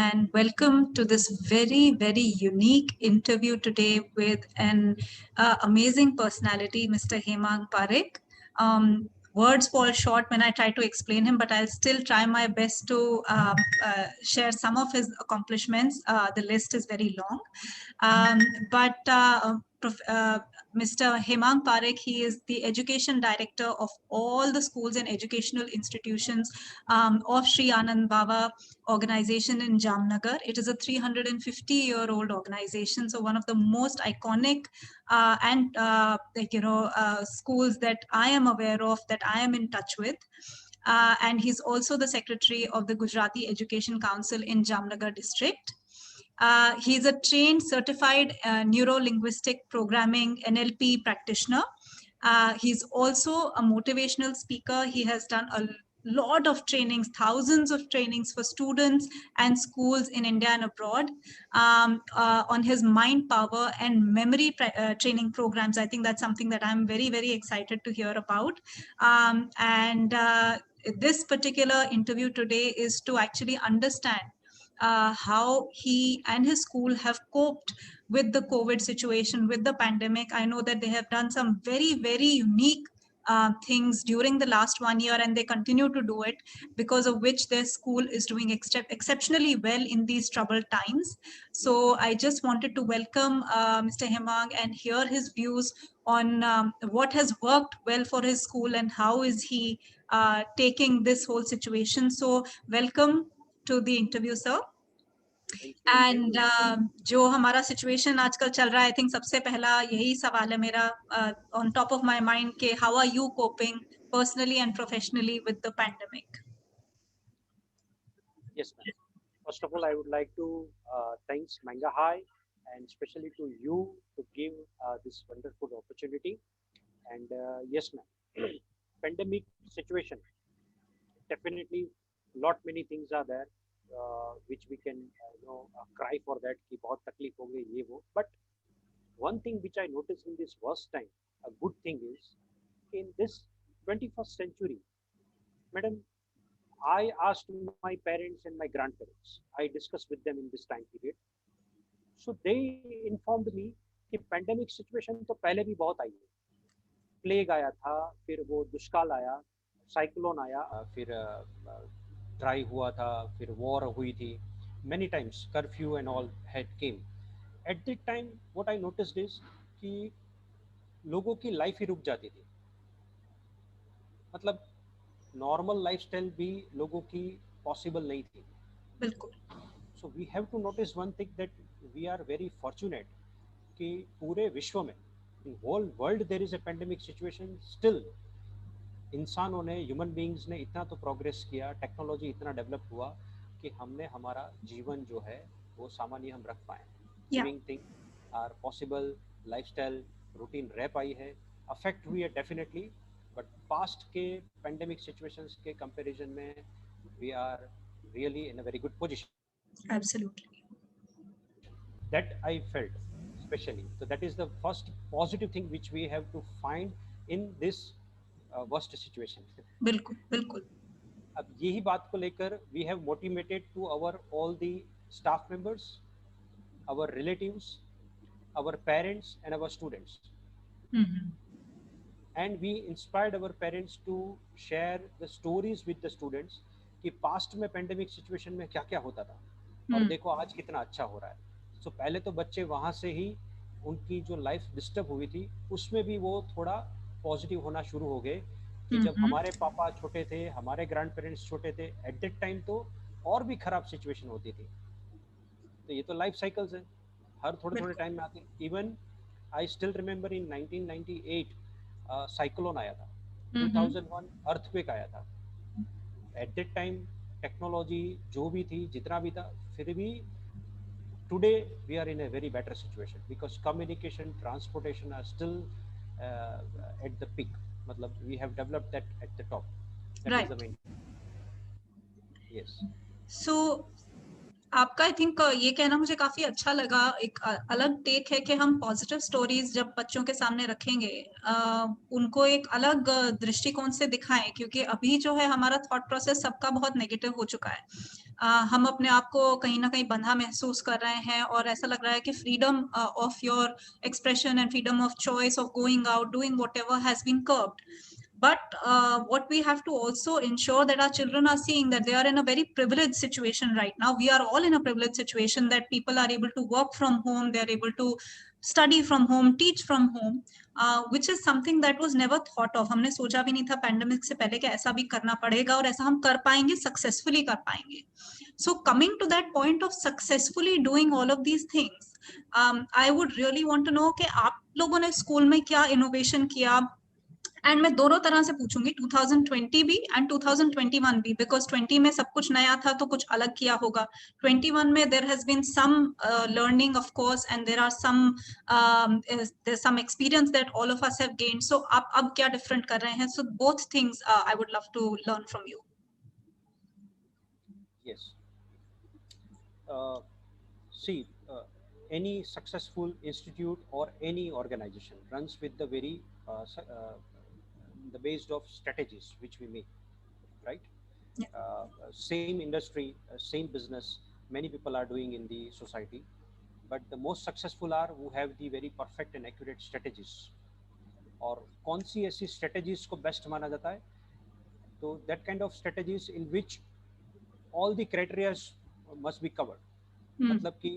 and welcome to this very, very unique interview today with an amazing personality, Mr. Hemang Parekh. Words fall short when I try to explain him, but I'll still try my best to share some of his accomplishments. The list is very long. But Mr. Hemang Parekh, he is the education director of all the schools and educational institutions of Sri Anand Baba organization in Jamnagar. It is a 350-year-old organization, so one of the most iconic and schools that I am aware of, that I am in touch with. And he's also the secretary of the Gujarati Education Council in Jamnagar district. He's a trained certified neuro-linguistic programming NLP practitioner. He's also a motivational speaker. He has done a lot of trainings, thousands of trainings for students and schools in India and abroad on his mind power and memory training programs. I think that's something that I'm very, very excited to hear about. This particular interview today is to actually understand how he and his school have coped with the COVID situation, with the pandemic. I know that they have done some very, very unique things during the last 1 year, and they continue to do it, because of which their school is doing exceptionally well in these troubled times. So I just wanted to welcome Mr. Hemang and hear his views on what has worked well for his school and how is he taking this whole situation. So welcome to the interview, sir. And जो हमारा situation आजकल चल रहा है, I think सबसे पहला यही सवाल है मेरा on top of my mind के how are you coping personally and professionally with the pandemic? Yes, ma'am. First of all, I would like to thanks Manga High and especially to you to give this wonderful opportunity. And yes, ma'am, pandemic situation, definitely lot many things are there which we can cry for that कि बहुत तकलीफ हो गई ये वो. But one thing which I noticed in this worst time, a good thing is, in this 21st century, madam, I asked my parents and my grandparents, I discussed with them in this time period. So they informed me कि pandemic situation तो पहले भी बहुत आई है. Plague आया था, फिर वो दुष्काल आया, साइक्लोन आया, फिर ड्राई हुआ था, फिर वॉर हुई थी, many times curfew and all had came. At that time what I noticed is कि लोगों की लाइफ ही रुक जाती थी. मतलब नॉर्मल लाइफस्टाइल भी लोगों की पॉसिबल नहीं थी. बिल्कुल. So we have to notice one thing that we are very fortunate कि पूरे विश्व में, in whole world there is a pandemic situation, still इंसानों ने, ह्यूमन बीइंग्स ने इतना तो प्रोग्रेस किया, टेक्नोलॉजी इतना डेवलप हुआ कि हमने हमारा जीवन जो है वो सामान्य हम रख पाए. Living thing are possible, lifestyle routine रह पाई है. अफेक्ट हुई है डेफिनेटली, बट पास्ट के पेंडेमिक सिचुएशंस के कंपैरिजन में we are really in a very good position. Absolutely. That I felt especially. So that is the first positive thing which we have to find in this worst situation. बिल्कुल बिल्कुल. अब यही बात को लेकर we have motivated to our all the staff members, our relatives, our parents and our students. And we inspired our parents to share the stories with the students कि past में pandemic situation में क्या क्या होता था और देखो आज कितना अच्छा हो रहा है. सो पहले तो बच्चे वहाँ से ही उनकी जो लाइफ डिस्टर्ब हुई थी उसमें भी वो थोड़ा पॉजिटिव होना शुरू हो गए कि जब हमारे पापा छोटे थे, हमारे ग्रैंड पेरेंट्स छोटे थे, एट दैट टाइम तो और भी खराब सिचुएशन होती थी. तो ये तो लाइफ साइकिल्स है, हर थोड़े थोड़े टाइम में आते. Even I still remember in 1998 cyclone आया था, 2001 अर्थक्वेक आया था. एट दैट टाइम टेक्नोलॉजी जो भी थी, जितना भी था, फिर भी today we are in a very better situation because communication, transportation are still at the peak. मतलब we have developed that at the top. That is the main. Yes. So आपका आई थिंक ये कहना मुझे काफी अच्छा लगा। एक अलग टेक है कि हम पॉजिटिव स्टोरीज जब बच्चों के सामने रखेंगे, उनको एक अलग दृष्टिकोण से दिखाएं, क्योंकि अभी जो है हमारा थॉट प्रोसेस सबका बहुत नेगेटिव हो चुका है। हम अपने आप को कहीं ना कहीं बंधा महसूस कर रहे हैं और ऐसा लग रहा है कि freedom of your expression and freedom of choice of going out doing whatever has been curbed. But what we have to also ensure that our children are seeing that they are in a very privileged situation right now. We are all in a privileged situation that people are able to work from home, they are able to study from home, teach from home, which is something that was never thought of. हमने सोचा भी नहीं था pandemic से पहले कि ऐसा भी करना पड़ेगा और ऐसा हम कर पाएंगे, सक्सेसफुली कर पाएंगे. So coming to that point of successfully doing all of these things, I would really want to know कि आप लोगों ने स्कूल में क्या इनोवेशन किया. एंड मैं दोनों तरह से पूछूंगी, 2020 भी एंड 2021 भी, बिकॉज 20 में सब कुछ नया था तो कुछ अलग किया होगा. 21 में there has been some learning of course and there are some experience that all of us have gained. So आप अब क्या डिफरेंट कर रहे हैं? So both things I would love to learn from you. Yes. See, any successful institute or any organization runs with the very the based of strategies which we make, right? Yeah. Same industry, same business, many people are doing in the society, but the most successful are who have the very perfect and accurate strategies. और कौन सी ऐसी strategies को best माना जाता है? तो that kind of strategies in which all the criteria must be covered. मतलब कि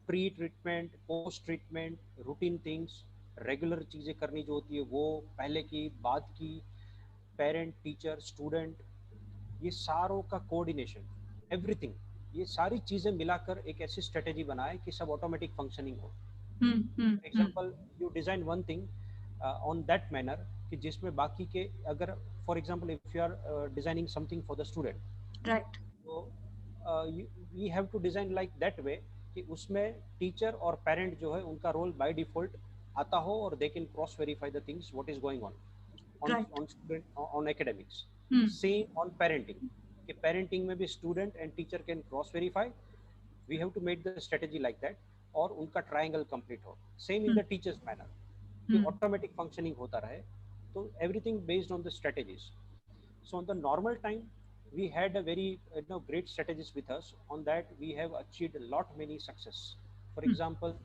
pre treatment, post treatment, routine things, regular चीज़ें करनी जो होती है वो, पहले की, बाद की, पेरेंट, टीचर, स्टूडेंट, ये सारों का कोऑर्डिनेशन, एवरीथिंग, ये सारी चीज़ें मिलाकर एक ऐसी स्ट्रेटेजी बनाए कि सब ऑटोमेटिक फंक्शनिंग हो. Example, you design one thing on that manner कि जिसमें बाकी के, अगर for example if you are designing something for the student, right, तो we have to design like that way कि उसमें टीचर और पेरेंट जो है उनका रोल बाय डिफॉल्ट आता हो और they can cross verify the things what is going on student on academics. Same on parenting, कि पेरेंटिंग में भी student and teacher can cross verify. We have to make the strategy like that और उनका triangle complete हो. Same in the teachers manner कि automatic functioning होता रहे. तो everything based on the strategies. So on the normal time we had a very great strategies with us. On that we have achieved a lot many success. For example,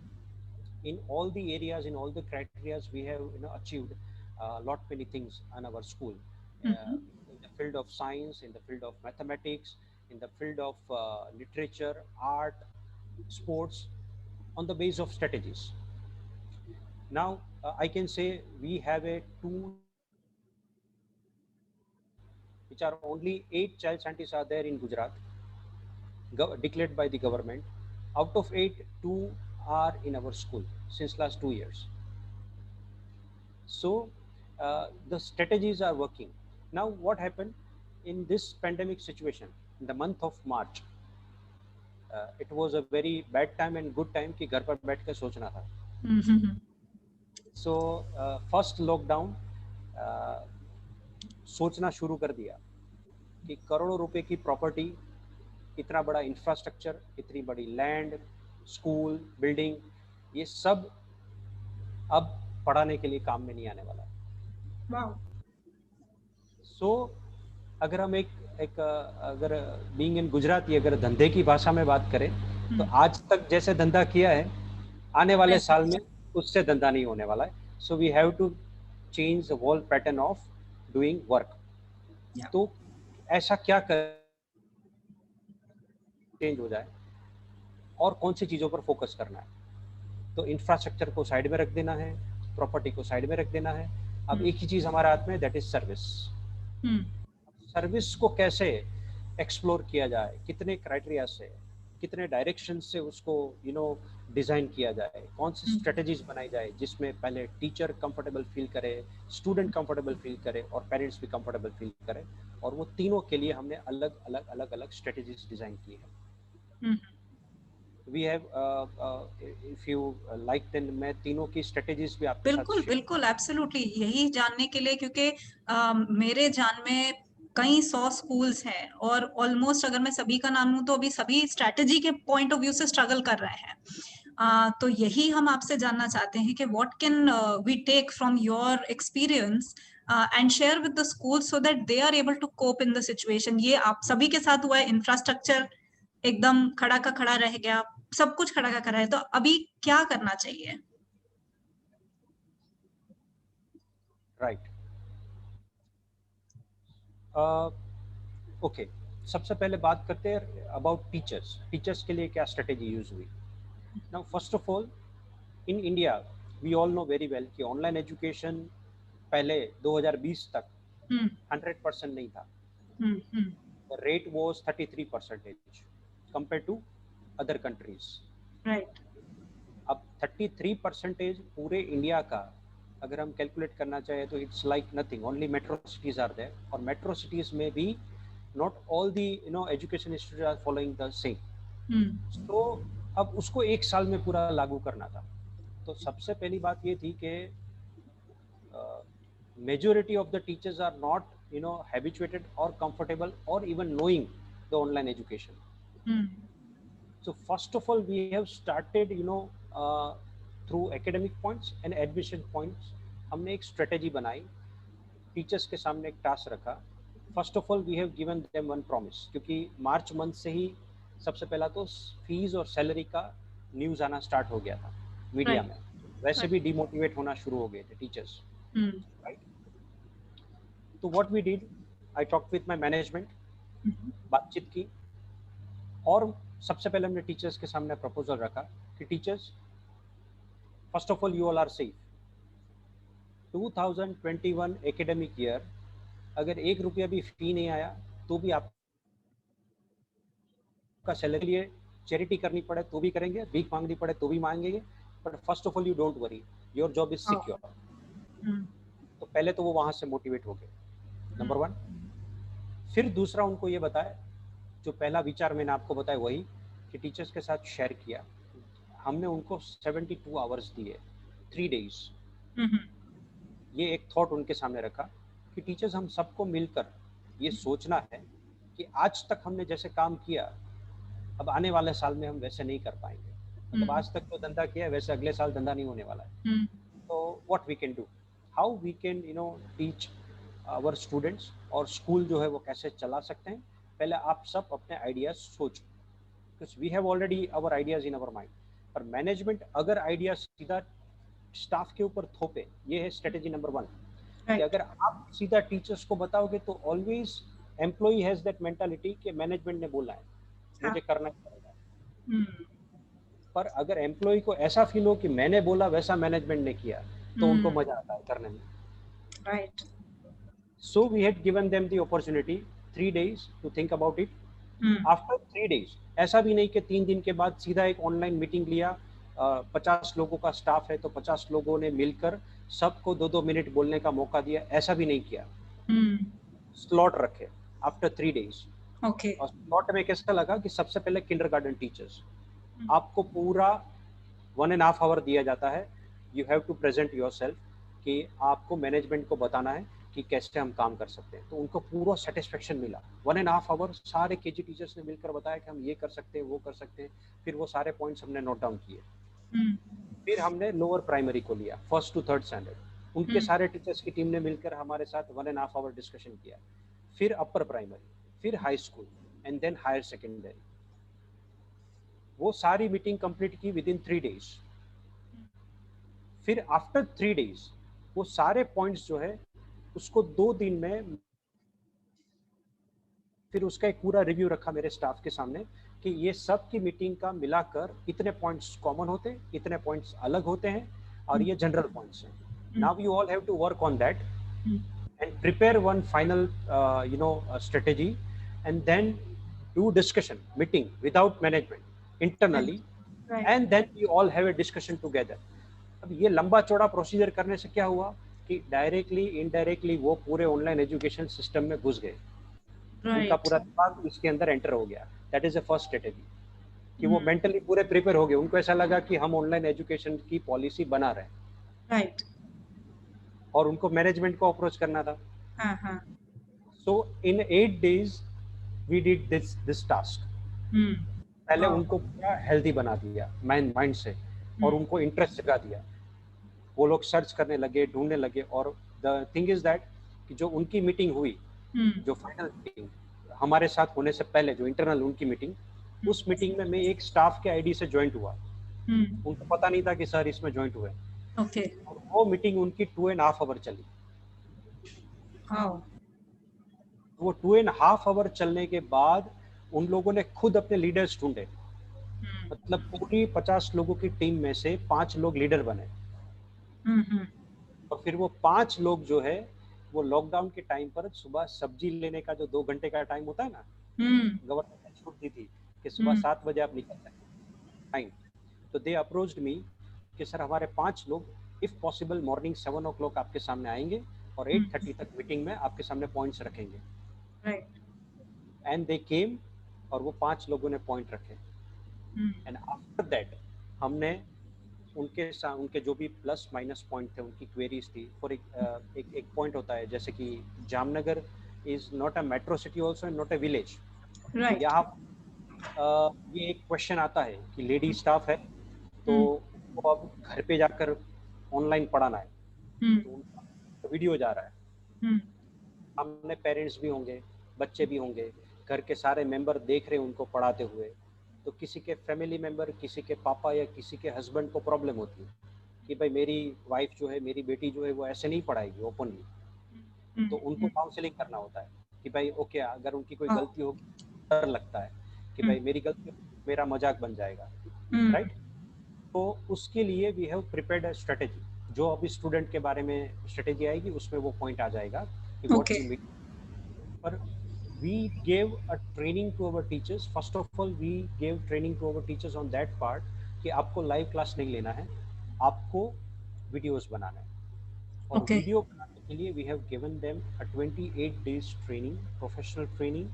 in all the areas, in all the criteria, we have achieved a lot many things in our school. In the field of science, in the field of mathematics, in the field of literature, art, sports, on the base of strategies. Now I can say we have a two, which are only 8 child scientists are there in Gujarat, declared by the government. Out of 8, 2 are in our school since last 2 years. So the strategies are working. Now what happened in this pandemic situation in the month of March? It was a very bad time and good time कि घर पर बैठ कर सोचना था. So first lockdown सोचना शुरू कर दिया कि करोड़ों रुपए की प्रॉपर्टी, इतना बड़ा इंफ्रास्ट्रक्चर, इतनी बड़ी लैंड, स्कूल, बिल्डिंग, ये सब अब पढ़ाने के लिए काम में नहीं आने वाला. वाओ. सो अगर हम एक अगर बीइंग इन गुजराती, अगर धंधे की भाषा में बात करें तो आज तक जैसे धंधा किया है, आने वाले साल में उससे धंधा नहीं होने वाला है. So we have to change the whole pattern of doing work. तो ऐसा क्या कर चेंज हो जाए और कौन सी चीज़ों पर फोकस करना है? तो इंफ्रास्ट्रक्चर को साइड में रख देना है, प्रॉपर्टी को साइड में रख देना है. अब एक ही चीज़ हमारे हाथ में, दैट इज सर्विस. सर्विस को कैसे एक्सप्लोर किया जाए, कितने क्राइटेरिया से, कितने डायरेक्शन से उसको डिज़ाइन किया जाए, कौन सी स्ट्रेटजीज बनाई जाए जिसमें पहले टीचर कंफर्टेबल फील करे, स्टूडेंट कंफर्टेबल फील करे और पेरेंट्स भी कंफर्टेबल फील करे. और वो तीनों के लिए हमने अलग अलग अलग अलग स्ट्रेटजीज डिज़ाइन की है. We have if you like then मैं तीनों की स्ट्रेटजीज भी आपके साथ बिल्कुल बिल्कुल एब्सोल्युटली यही जानने के लिए, क्योंकि मेरे जान में कई 100 स्कूल्स हैं और ऑलमोस्ट अगर मैं सभी का नाम लूं तो अभी सभी स्ट्रैटेजी के पॉइंट ऑफ व्यू से स्ट्रगल कर रहे हैं। तो यही हम आपसे जानना चाहते हैं कि what can we take from your experience and share with the school so that they are able to cope in the situation. ये आप सभी के साथ हुआ है, इंफ्रास्ट्रक्चर एकदम खड़ा का खड़ा रह गया, सब कुछ खड़ा का खड़ा है, तो अभी क्या करना चाहिए? राइट। ओके, सबसे पहले बात करते हैं अबाउट टीचर्स। टीचर्स के लिए क्या स्ट्रेटेजी यूज हुई। Now first of all, in India we all know very well कि ऑनलाइन एजुकेशन पहले 2020 तक 100% नहीं था। The rate was 33% compare to other countries. Right. अब 33% पूरे इंडिया का अगर हम कैलकुलेट करना चाहें तो it's like nothing. Only metro cities are there, और मेट्रो सिटीज में भी not all the education institute are following the same. तो अब उसको एक साल में पूरा लागू करना था। तो सबसे पहली बात ये थी कि majority of the teachers are not habituated or comfortable or even knowing the online education. So first of all we have started through academic points and admission points हमने एक strategy बनाई, टीचर्स के सामने एक टास्क रखा। First of all we have given them one promise, क्योंकि March month से ही सबसे पहला तो फीस और सैलरी का न्यूज़ आना स्टार्ट हो गया था मीडिया में। वैसे भी डिमोटिवेट होना शुरू हो गए थे टीचर्स, राइट। तो what we did, I talk with my management, बातचीत की, और सबसे पहले हमने टीचर्स के सामने प्रपोजल रखा कि teachers, first of all you all are safe. 2021 academic year अगर 1 रुपया भी फी नहीं आया तो भी आपका सैलरी लिए चैरिटी करनी पड़े तो भी करेंगे, भीख मांगनी पड़े तो भी मांगेंगे, but first of all you don't worry, your job is secure. तो पहले तो वो वहां से मोटिवेट हो गए, नंबर 1। फिर दूसरा उनको ये बताया, जो पहला विचार मैंने आपको बताया वही, कि टीचर्स के साथ शेयर किया। हमने उनको 72 आवर्स दिए, 3 डेज। ये एक थॉट उनके सामने रखा कि टीचर्स, हम सबको मिलकर ये सोचना है कि आज तक हमने जैसे काम किया, अब आने वाले साल में हम वैसे नहीं कर पाएंगे। मतलब आज तक तो धंधा किया, वैसे अगले साल धंधा नहीं होने वाला है। तो what we can do, how we can teach our students, और स्कूल जो है वो कैसे चला सकते हैं। पहले आप सब अपने आइडियाज सोचो, because we have already our ideas in our mind. पर मैनेजमेंट अगर आइडियाज सीधा स्टाफ के ऊपर थोपे, ये है स्ट्रेटेजी नंबर 1। कि अगर आप सीधा टीचर्स को बताओगे तो always employ has that mentality कि मैनेजमेंट ने बोला है, मुझे करना पड़ेगा। पर अगर एम्प्लॉय को ऐसा फील हो कि मैंने बोला वैसा मैनेजमेंट ने किया, तो उनको मजा आता है करने में, right. So we had given them the opportunity 3 days to think about it. After 3 days, ऐसा भी नहीं कि 3 दिन के बाद सीधा एक ऑनलाइन मीटिंग लिया, 50 लोगों का स्टाफ है तो 50 लोगों ने मिलकर सबको 2-2 मिनट बोलने का मौका दिया, ऐसा भी नहीं किया। स्लॉट रखे आफ्टर 3 days। ओके। और स्लॉट में कैसा लगा कि सबसे पहले किंडरगार्टन टीचर्स, आपको पूरा 1.5 आवर दिया जाता है, you have to present yourself, कि आपको मैनेजमेंट को बताना है कि कैसे हम काम कर सकते हैं। तो उनको पूरा सेटिस्फेक्शन मिला। 1.5 आवर सारे केजी टीचर्स ने मिलकर बताया कि हम ये कर सकते हैं, वो कर सकते हैं। फिर वो सारे पॉइंट्स हमने नोट डाउन किए। फिर हमने लोअर प्राइमरी को लिया, 1st to 3rd स्टैंडर्ड, उनके सारे टीचर्स की टीम ने मिलकर हमारे साथ 1.5 आवर डिस्कशन किया। फिर अपर प्राइमरी, फिर high school, and then higher secondary. वो सारी मीटिंग कंप्लीट की विद इन 3 days। फिर आफ्टर 3 days वो सारे पॉइंट्स जो है उसको 2 दिन में, फिर उसका एक पूरा रिव्यू रखा मेरे स्टाफ के सामने कि ये सब की मीटिंग का मिलाकर इतने पॉइंट्स कॉमन होते हैं, इतने पॉइंट्स अलग होते हैं, और ये जनरल पॉइंट्स हैं। Now you all have to work on that and prepare one final strategy, and then do discussion meeting without management internally, and then we all have a discussion together। अब ये लंबा चौड़ा procedure करने से क्या हुआ कि डायरेक्टली इनडायरेक्टली वो पूरे ऑनलाइन एजुकेशन सिस्टम में घुस गए, उनका पूरा दिमाग इसके अंदर एंटर हो गया। That is a first strategy, कि वो मेंटली पूरे प्रिपेयर हो गए। उनको ऐसा लगा कि हम ऑनलाइन एजुकेशन की पॉलिसी बना रहे हैं, राइट। और उनको मैनेजमेंट को अप्रोच करना था। So in 8 days we did this task. पहले Wow. उनको पूरा हेल्दी बना दिया माइंड से, और उनको इंटरेस्ट जगा दिया. वो लोग सर्च करने लगे, ढूंढने लगे. और द थिंग इज दैट कि जो उनकी मीटिंग हुई, जो फाइनल मीटिंग हमारे साथ होने से पहले, जो इंटरनल उनकी मीटिंग, उस मीटिंग में मैं एक स्टाफ के आईडी से ज्वाइंट हुआ. उनको पता नहीं था कि सर इसमें ज्वाइंट हुए. ओके. और वो मीटिंग उनकी 2.5 आवर चली. Wow. वो 2.5 आवर चलने के बाद उन लोगों ने खुद अपने लीडर्स ढूंढे. मतलब पूरी 50 लोगों की टीम में से 5 लोग लीडर बने. और फिर वो 5 लोग जो है, वो लॉकडाउन के टाइम पर सुबह सब्जी लेने का जो 2 घंटे का टाइम होता है ना, गवर्नमेंट ने छूट दी थी कि सुबह 7 बजे आप निकल सकते टाइम. तो दे अप्रोच्ड मी कि सर हमारे 5 लोग इफ पॉसिबल मॉर्निंग 7 o'clock आपके सामने आएंगे और 8:30 तक मीटिंग में आपके सामने पॉइंट्स रखेंगे. राइट. एंड दे केम, और वो 5 लोगों ने पॉइंट रखे. एंड आफ्टर दैट हमने उनके जो भी प्लस माइनस पॉइंट थे, उनकी क्वेरीज थी. फॉर एक पॉइंट होता है, जैसे कि Jamnagar is not a metro city also and not a village. Right. यहाँ ये एक क्वेश्चन आता है कि लेडी स्टाफ है, तो वो अब घर पे जाकर ऑनलाइन पढ़ाना है, तो उनका वीडियो जा रहा है. सामने पेरेंट्स भी होंगे, बच्चे भी होंगे, घर के सारे मेंबर देख रहे हैं उनको पढ़ाते हुए. तो किसी के फैमिली मेंबर, किसी के पापा या किसी के हस्बैंड को प्रॉब्लम होती है कि भाई मेरी वाइफ जो है, मेरी बेटी जो है, वो ऐसे नहीं पढ़ाएगी ओपनली. तो उनको काउंसलिंग करना होता है कि भाई ओके, अगर उनकी कोई गलती होगी, डर लगता है कि भाई मेरी गलती, मेरा मजाक बन जाएगा. राइट. तो उसके लिए we have prepared a strategy. जो अभी स्टूडेंट के बारे में स्ट्रेटेजी आएगी, उसमें वो पॉइंट आ जाएगा कि व्हाट Okay. You mean. पर we gave a training to our teachers. First of all, we gave training to our teachers on that part कि आपको लाइव क्लास नहीं लेना है, आपको वीडियोस बनाना है. और Okay. वीडियो बनाने के लिए we have given them a 28 days training, professional training,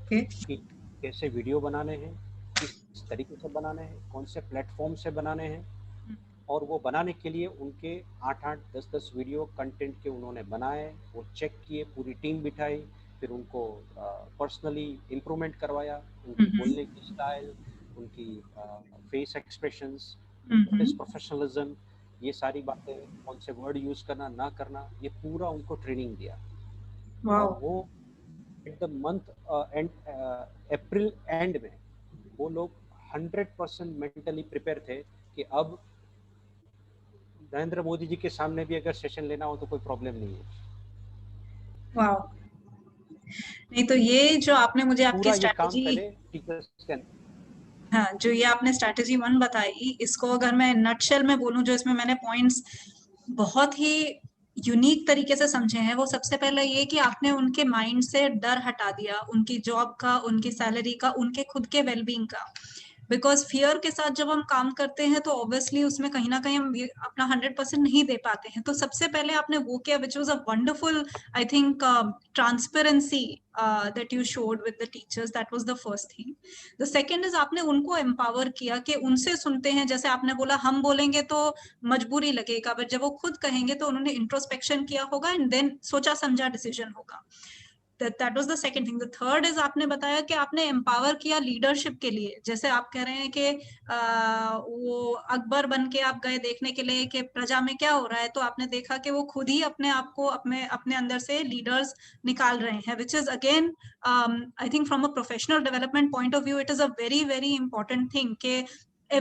Okay. कि कैसे वीडियो बनाने हैं, किस तरीके से बनाने हैं, कौन से प्लेटफॉर्म से बनाने हैं. और वो बनाने के लिए उनके 8-8, 10-10 वीडियो कंटेंट के उन्होंने बनाए, वो चेक किए, पूरी टीम बिठाई, फिर उनको पर्सनली इम्प्रूवमेंट करवाया, उनकी बोलने की स्टाइल, उनकी face expressions, what is professionalism, ये सारी बातें, कौन से वर्ड यूज़ करना ना करना, ये पूरा उनको ट्रेनिंग दिया. Wow. और वो at the month and April and में वो लोग 100% मेंटली प्रिपेयर थे कि अब नरेंद्र मोदी जी के सामने भी अगर सेशन लेना हो तो कोई प्रॉब्लम नहीं है. Wow. नहीं तो ये जो आपने मुझे आपकी पूरा ये काम स्ट्रैटेजी, पहले टीचर्स के. हाँ, जो ये आपने स्ट्रैटेजी 1 बताई, इसको अगर मैं नटशेल में बोलूं, जो इसमें मैंने पॉइंट्स बहुत ही यूनिक तरीके से समझे हैं, वो सबसे पहले ये कि आपने उनके माइंड से डर हटा दिया, उनकी जॉब का, उनकी सैलरी का, उनके खुद के वेलबींग का. बिकॉज फियर के साथ जब हम काम करते हैं तो ऑब्वियसली उसमें कहीं ना कहीं हम अपना 100% नहीं दे पाते हैं. तो सबसे पहले आपने वो किया, which was a wonderful, I think, transparency that you showed with the teachers. That was the first thing. The second is आपने उनको empower किया कि उनसे सुनते हैं. जैसे आपने बोला हम बोलेंगे तो मजबूरी लगेगा, बट जब वो खुद कहेंगे तो उन्होंने इंट्रोस्पेक्शन किया होगा एंड देन सोचा समझा डिसीजन होगा. that was the second thing. The third is आपने बताया कि आपने empower किया लीडरशिप के लिए. जैसे आप कह रहे हैं कि वो अकबर बन के आप गए देखने के लिए कि प्रजा में क्या हो रहा है, तो आपने देखा कि वो खुद ही अपने आप को अपने अंदर से लीडर्स निकाल रहे हैं, which is again I think from a professional development point of view it is a very very important thing कि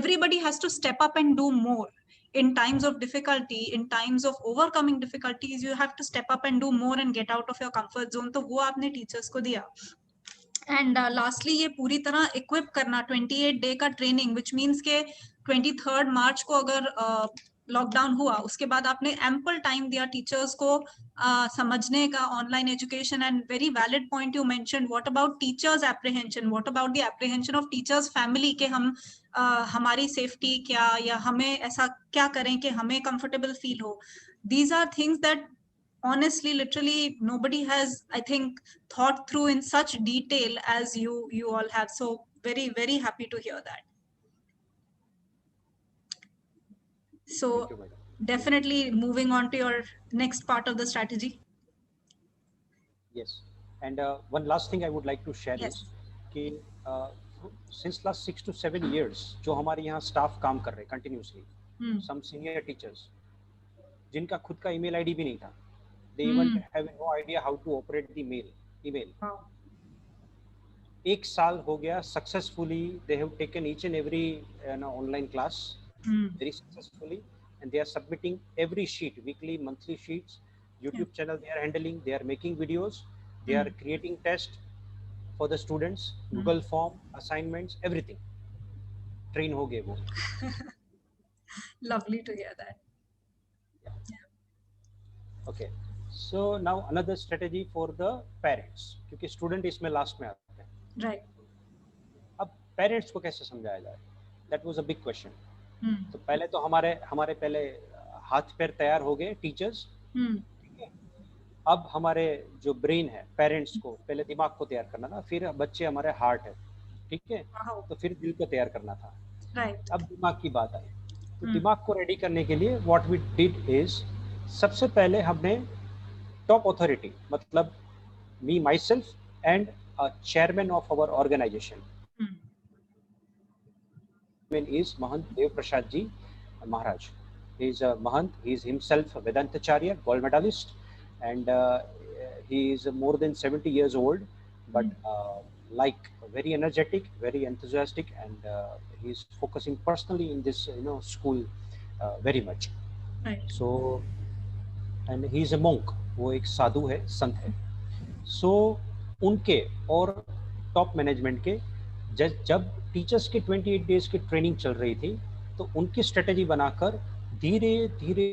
everybody has to step up and do more. In times of difficulty, in times of overcoming difficulties, you have to step up and do more and get out of your comfort zone. तो वो आपने teachers को दिया. And lastly ये पूरी तरह equip करना, 28 day का ट्रेनिंग, विच मीन्स के 23 मार्च को अगर लॉकडाउन हुआ, उसके बाद आपने एम्पल टाइम दिया टीचर्स को समझने का online education. And very valid point you mention, what about teachers apprehension, what about the apprehension of teachers family, के हम हमारी सेफ्टी क्या, या हमें ऐसा क्या करें कि हमें कंफर्टेबल फील हो. These are things that honestly literally nobody has, I think, thought through in such detail as you all have. So very very happy to hear that. So Thank you, madam. definitely moving on to your next part of the strategy. Yes. And one last thing I would like to share is Yes. कि since last 6 to 7 years जो हमारे यहाँ staff काम कर रहे हैं continuously, some senior teachers जिनका खुद का email ID भी नहीं था, they even have no idea how to operate the email. Wow. एक साल हो गया successfully they have taken each and every online class very successfully, and they are submitting every sheet, weekly, monthly sheets, YouTube channel they are handling, they are making videos, they are creating tests for the students, Google form, assignments, everything. Train हो गए वो. Lovely to hear that. Okay. So now another strategy for the parents, क्योंकि student इसमें last में आते हैं. Right. अब parents को कैसे समझाया जाए? That was a big question. तो पहले तो हमारे पहले हाथ पैर तैयार हो गए टीचर्स. अब हमारे जो ब्रेन है पेरेंट्स को पहले दिमाग को तैयार करना था, फिर बच्चे हमारे हार्ट है, ठीक है, तो फिर दिल को तैयार करना था. Right. अब दिमाग की बात आई, तो दिमाग को रेडी करने के लिए व्हाट वी डिड इज, सबसे पहले हमने टॉप अथॉरिटी मतलब me myself and chairman of our organisation is Mahant Dev Prasad Ji Maharaj. He is a Mahant. He is himself a Vedantacharya, gold medalist, and he is more than 70 years old, but like very energetic, very enthusiastic, and he is focusing personally in this school very much. Right. So, and he is a monk. वो एक साधु है, संत है. So उनके और top management के जब teachers के 28 days की ट्रेनिंग चल रही थी, तो उनकी स्ट्रेटेजी बनाकर धीरे धीरे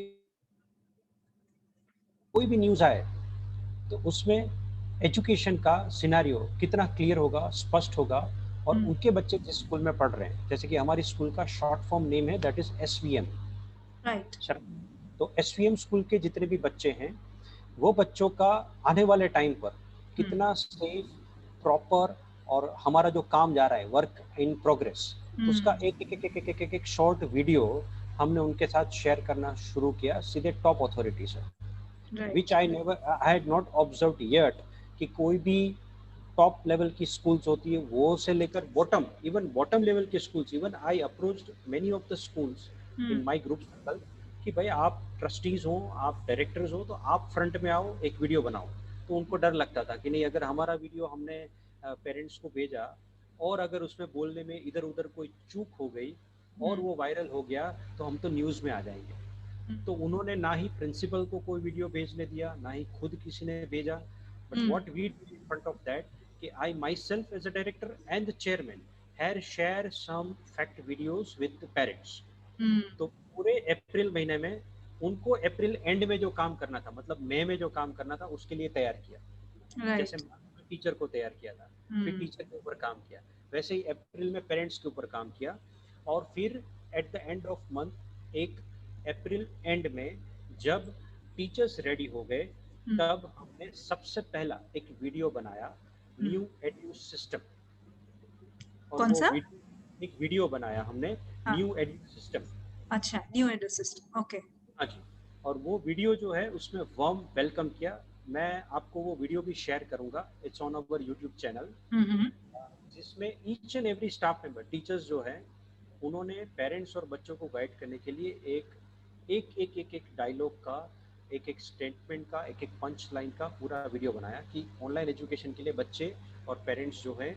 कोई भी न्यूज आए तो उसमें एजुकेशन का सिनेरियो कितना क्लियर होगा, स्पष्ट होगा, और उनके बच्चे जिस स्कूल में पढ़ रहे हैं, जैसे कि हमारी स्कूल का शॉर्ट फॉर्म नेम है दैट इज SVM. राइट. तो SVM स्कूल के जितने भी बच्चे हैं वो बच्चों का आने वाले टाइम पर कितना सेफ, प्रॉपर, और हमारा जो काम जा रहा है वर्क इन प्रोग्रेस, उसका एक शॉर्ट वीडियो हमने उनके साथ शेयर करना शुरू किया सीधे टॉप अथॉरिटी से, which I had not observed yet कि कोई भी टॉप लेवल की स्कूल्स होती है वो से लेकर बॉटम लेवल के schools, even I approached many of the schools in my group circle कि भाई आप ट्रस्टीज हो, आप डायरेक्टर्स हो, तो आप फ्रंट में आओ, एक वीडियो बनाओ. तो उनको डर लगता था कि नहीं, अगर हमारा वीडियो हमने पेरेंट्स को भेजा और अगर उसमें बोलने में इधर उधर कोई चूक हो गई और वो वायरल हो गया तो हम तो न्यूज़ में आ जाएंगे. तो उन्होंने ना ही प्रिंसिपल को कोई वीडियो भेजने दिया, ना ही खुद किसी ने भेजा. But what we did in front of that कि I myself as a director and the chairman had share some fact videos with the parents. तो पूरे अप्रैल महीने में उनको अप्रैल एंड में जो काम करना था, मतलब मई में जो काम करना था, उसके लिए तैयार किया. जैसे टीचर को तैयार किया था, फिर टीचर के ऊपर काम किया, वैसे ही अप्रैल में पेरेंट्स के ऊपर काम किया. और फिर at the end of month, एक अप्रैल एंड में जब टीचर्स रेडी हो गए, तब हमने सबसे पहला एक वीडियो बनाया न्यू एडू सिस्टम. और कौन सा? एक वीडियो बनाया हमने न्यू एडू सिस्टम. अच्छा, न्यू एडू सिस्टम. ओके. हाँ जी. और वो वीडियो जो है उसमें वार्म वेलकम किया. मैं आपको वो वीडियो भी शेयर करूंगा, it's on our YouTube channel, जिसमें each and every staff member, teachers जो है, उन्होंने पेरेंट्स और बच्चों को गाइड करने के लिए एक डायलॉग का, एक स्टेटमेंट का, एक पंच लाइन का पूरा वीडियो बनाया कि ऑनलाइन एजुकेशन के लिए बच्चे और पेरेंट्स जो है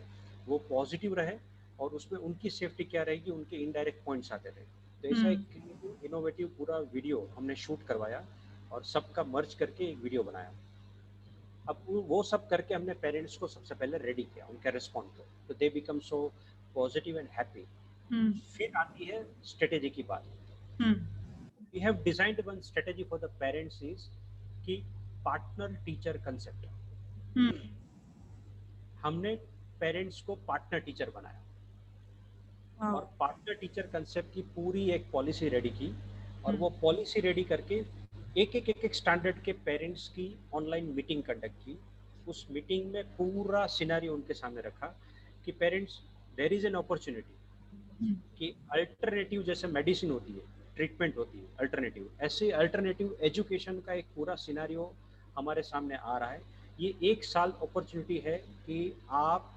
वो पॉजिटिव रहे, और उसमें उनकी सेफ्टी क्या रहेगी, उनके इनडायरेक्ट पॉइंट्स आते रहे. तो ऐसा एक क्रिएटिव इनोवेटिव पूरा वीडियो हमने शूट करवाया और सबका मर्ज करके एक वीडियो बनाया. अब वो सब करके हमने पेरेंट्स को सबसे पहले रेडी किया, उनका रिस्पॉन्ड को, तो they become so positive and happy. फिर आती है स्ट्रेटेजी की बात. We have designed one strategy for the parents is कि पार्टनर टीचर कंसेप्ट. हमने पेरेंट्स को पार्टनर टीचर बनाया और पार्टनर टीचर कंसेप्ट की पूरी एक पॉलिसी रेडी की, और वो पॉलिसी रेडी करके एक स्टैंडर्ड के पेरेंट्स की ऑनलाइन मीटिंग कंडक्ट की. उस मीटिंग में पूरा सिनेरियो उनके सामने रखा कि parents, there is an opportunity कि अल्टरनेटिव जैसे मेडिसिन होती है, ट्रीटमेंट होती है अल्टरनेटिव, ऐसे अल्टरनेटिव एजुकेशन का एक पूरा सिनेरियो हमारे सामने आ रहा है ये 1 साल अपॉर्चुनिटी है कि आप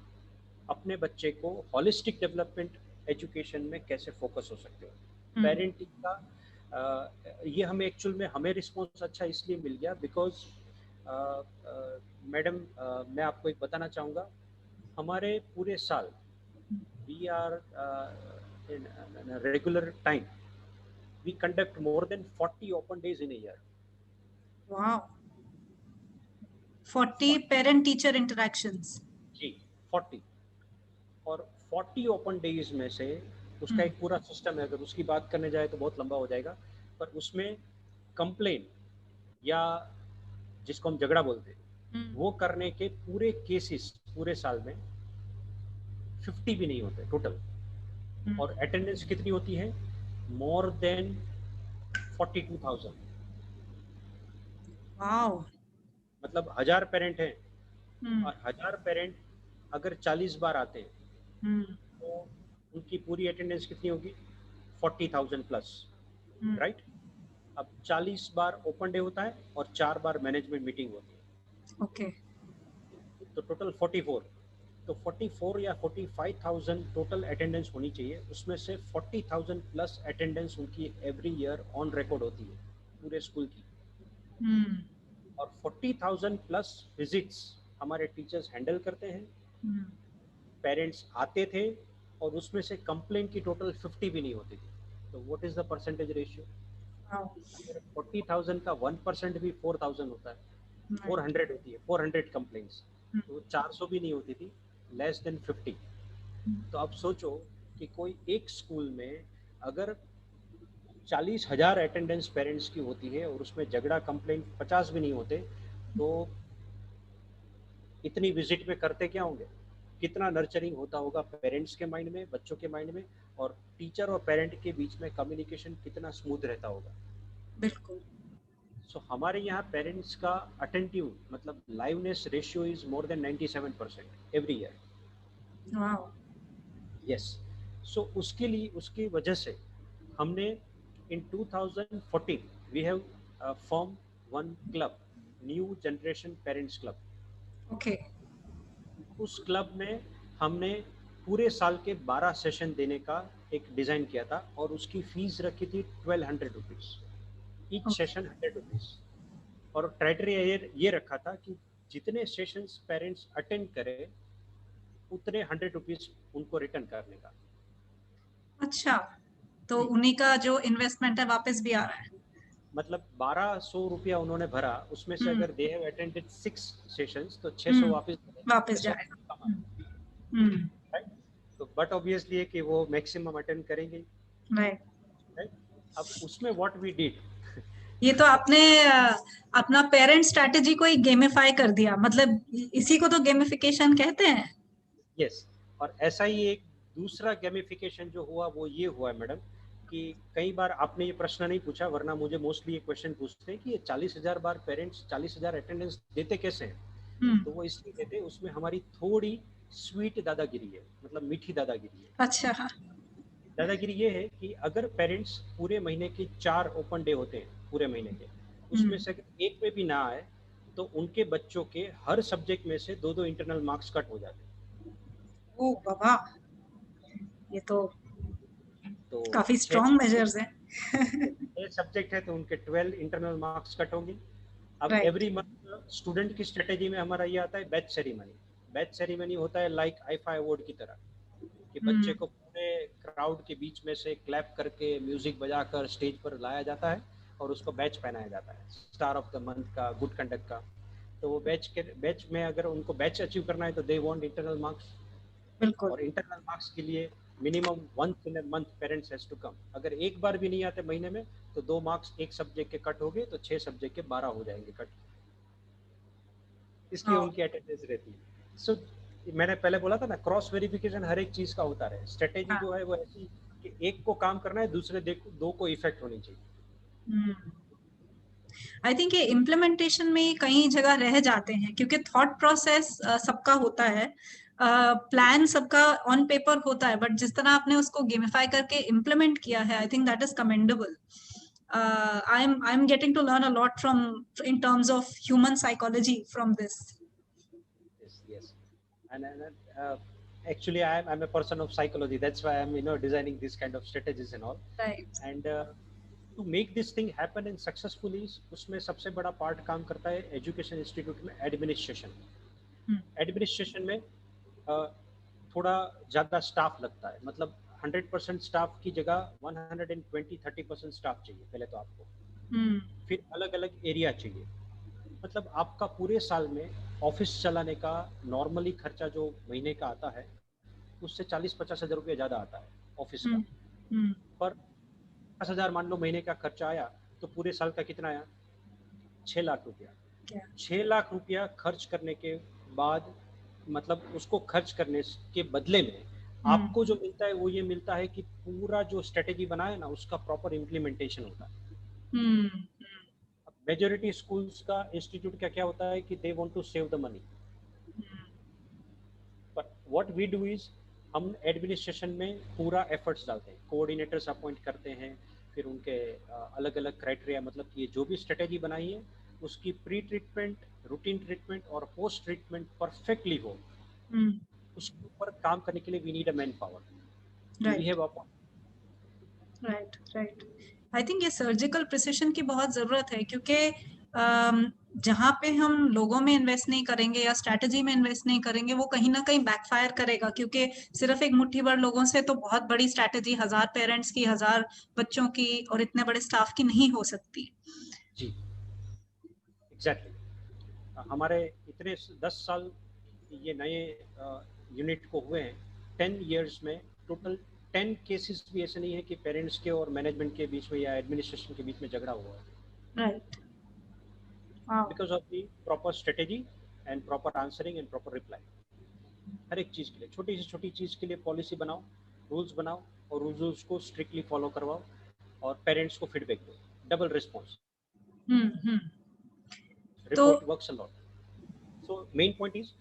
अपने बच्चे को होलिस्टिक डेवलपमेंट एजुकेशन में कैसे फोकस हो सकते हो। पेरेंटिंग का ये हमें एक्चुअल में हमें रिस्पॉन्स अच्छा इसलिए मिल गया बिकॉज मैडम मैं आपको एक बताना चाहूँगा, हमारे पूरे साल we are in a regular time we conduct more than 40 open days in a year. Wow. 40 parent teacher interactions. जी 40, और 40 ओपन डेज में से उसका एक पूरा सिस्टम है, अगर उसकी बात करने जाए तो बहुत लंबा हो जाएगा, पर उसमें कंप्लेन या जिसको हम झगड़ा बोलते हैं वो करने के पूरे केसेस पूरे साल में 50 भी नहीं होते टोटल, और अटेंडेंस कितनी होती है, मोर देन 42,000। वाओ। मतलब 1000 पेरेंट हैं और 1000 पेरेंट अगर 40 बार आते हैं तो उनकी पूरी अटेंडेंस कितनी होगी, 40,000 प्लस, राइट। अब 40 बार ओपन डे होता है और 4 बार मैनेजमेंट मीटिंग होती है, ओके, तो टोटल 44। तो 44 या 45,000 टोटल अटेंडेंस होनी चाहिए, उसमें से 40,000 प्लस अटेंडेंस उनकी एवरी ईयर ऑन रिकॉर्ड होती है पूरे स्कूल की, और 40,000 प्लस विजिट्स हमारे टीचर्स हैंडल करते हैं। पेरेंट्स आते थे और उसमें से कंप्लेंट की टोटल 50 भी नहीं होती थी, तो what is the percentage ratio, अगर 40,000 का 1% भी 4,000 होता है, 400 होती है, 400 कंप्लेंट्स, तो 400 भी नहीं होती थी, लेस देन 50। तो अब सोचो कि कोई एक स्कूल में अगर 40,000 अटेंडेंस पेरेंट्स की होती है और उसमें झगड़ा कंप्लेंट 50 भी नहीं होते, तो इतनी विजिट में करते क्या होंगे, कितना नर्चरिंग होता होगा पेरेंट्स के माइंड में, बच्चों के माइंड में, और टीचर और पेरेंट के बीच में कम्युनिकेशन कितना स्मूथ रहता होगा। बिल्कुल। सो हमारे यहाँ पेरेंट्स का अटेंटिव मतलब liveness ratio is more than 97% every year. Wow. Yes, so उसके लिए उसकी वजह से हमने in 2014 we have form one club, new generation parents club. Okay. उस क्लब में हमने पूरे साल के 12 सेशन देने का एक डिज़ाइन किया था और उसकी फीस रखी थी 1200 रुपीज़, ईच सेशन 100 रुपीज़, और क्राइटेरिया ये रखा था कि जितने सेशंस पेरेंट्स अटेंड करें उतने 100 रुपीज़ उनको रिटर्न करने का। अच्छा, तो उन्हीं का जो इन्वेस्टमेंट है वापस भी आ रहा है। मतलब 1200 रुपया उन्होंने भरा, उसमें से अगर दे हैव अटेंडेड 6 सेशंस तो 600 वापस जाएगा। राइट। तो बट ऑब्वियसली है कि वो मैक्सिमम अटेंड करेंगे, राइट। अब उसमें व्हाट वी डिड, ये तो आपने अपना पेरेंट स्ट्रेटेजी को ही गेमिफाई कर दिया, मतलब इसी को तो गेमिफिकेशन कहते हैं। यस, और ऐसा ही एक दूसरा गेमिफिकेशन जो हुआ वो ये हुआ है मैडम, कि कई बार आपने ये प्रश्न नहीं पूछा, वरना मुझे मोस्टली ये क्वेश्चन पूछते हैं कि ये 40,000 बार पेरेंट्स 40,000 अटेंडेंस देते कैसे हैं, तो वो इसलिए देते, उसमें हमारी थोड़ी स्वीट दादागिरी है, मतलब मीठी दादागिरी है। अच्छा। दादागिरी ये है कि अगर पेरेंट्स पूरे महीने के 4 ओपन डे होते हैं पूरे महीने के, उसमें से अगर एक में भी ना आए तो उनके बच्चों के हर सब्जेक्ट में से 2-2 इंटरनल मार्क्स कट हो जाते हैं। ओ बाबा, ये तो काफी 6 स्ट्रॉन्ग मेजर्स हैं। 6 सब्जेक्ट है तो उनके 12 इंटरनल मार्क्स कट होंगे। अब राइट। एवरी मंथ स्टूडेंट की स्ट्रेटेजी में हमारा ये आता है बैच सेरेमनी। बैच सेरेमनी होता है लाइक आईफा अवार्ड की तरह, कि बच्चे को पूरे क्राउड के बीच में से क्लैप करके म्यूजिक बजाकर स्टेज पर लाया जाता है और उसको बैच पहनाया जाता है, स्टार ऑफ द मंथ का, गुड कंडक्ट का। तो वो बैच में अगर उनको बैच अचीव करना है तो दे वांट इंटरनल मार्क्स, बिल्कुल। और इंटरनल मार्क्स के लिए minimum once in a month parents has to come. अगर एक बार भी नहीं आते महीने में तो 2 मार्क्स एक सब्जेक्ट के कट हो गए तो 6 सब्जेक्ट के 12 हो जाएंगे कट, इसलिए उनकी अटेंडेंस रहती है। सो मैंने पहले बोला था ना, क्रॉस वेरिफिकेशन हर एक चीज का होता रहे। स्ट्रेटेजी जो है वो ऐसी कि एक को काम करना है, दूसरे दो को इफेक्ट होनी चाहिए। आई थिंक ये इम्प्लीमेंटेशन में कई जगह रह जाते हैं, क्योंकि थॉट प्रोसेस सबका होता है, प्लान सबका ऑन पेपर होता है, बट जिस तरह आपने उसको गेमिफाई करके इम्प्लीमेंट किया है, I think that is commendable. I'm getting to learn a lot from in terms of human psychology from this. and actually I'm a person of psychology. That's why I'm designing this kind of strategies and all. Right. And to make this thing happen and successfully, उसमें सबसे बड़ा part काम करता है education institute में administration. Hmm. Administration में थोड़ा ज़्यादा स्टाफ लगता है. मतलब 100% स्टाफ की जगह 120-30% स्टाफ चाहिए पहले तो आपको. Hmm. फिर अलग अलग एरिया चाहिए. मतलब आपका पूरे साल में ऑफिस चलाने का नॉर्मली खर्चा जो महीने का आता है उससे 40-50 हज़ार रुपये ज़्यादा आता है ऑफिस का. Hmm. Hmm. पर 10,000 मान लो महीने का खर्चा आया तो पूरे साल का कितना आया? 6 लाख रुपया. Yeah. 6 लाख रुपया खर्च करने के बाद मतलब उसको खर्च करने के बदले में आपको जो मिलता है वो ये मिलता है कि पूरा जो स्ट्रेटेजी बना है ना उसका प्रॉपर इम्प्लीमेंटेशन होता है. Hmm. मेजोरिटी स्कूल्स का इंस्टीट्यूट का क्या होता है कि they want to save the money. But what we do is हम एडमिनिस्ट्रेशन में पूरा एफर्ट्स डालते हैं. कोऑर्डिनेटर्स अपॉइंट करते हैं. फिर उनके अलग अलग क्राइटेरिया मतलब कि ये जो भी स्ट्रेटेजी बनाई है उसकी प्री ट्रीटमेंट, रूटीन ट्रीटमेंट और पोस्ट ट्रीटमेंट परफेक्टली हो. उसके ऊपर काम करने के लिए we need a manpower. We have right. Right. I think ये सर्जिकल प्रिसिशन की बहुत जरूरत है क्योंकि जहाँ पे हम लोगों में इन्वेस्ट नहीं करेंगे या स्ट्रैटेजी में इन्वेस्ट नहीं करेंगे वो कहीं ना कहीं बैकफायर करेगा क्योंकि सिर्फ एक मुट्ठी भर लोगों से तो बहुत बड़ी स्ट्रैटेजी 1000 पेरेंट्स की, 1000 बच्चों की और इतने बड़े स्टाफ की नहीं हो सकती. जी एग्जैक्टली. हमारे इतने 10 साल ये नए यूनिट को हुए हैं. 10 इयर्स में टोटल 10 केसेस भी ऐसे नहीं है कि पेरेंट्स के और मैनेजमेंट के बीच में या एडमिनिस्ट्रेशन के बीच में झगड़ा हुआ है. Right. Because of the proper strategy and proper answering and proper reply. हर एक चीज़ के लिए, छोटी से छोटी चीज़ के लिए पॉलिसी बनाओ, रूल्स बनाओ और रूल्स को स्ट्रिक्टली फॉलो करवाओ और पेरेंट्स को फीडबैक दो. Double response. Report works a lot. So main point is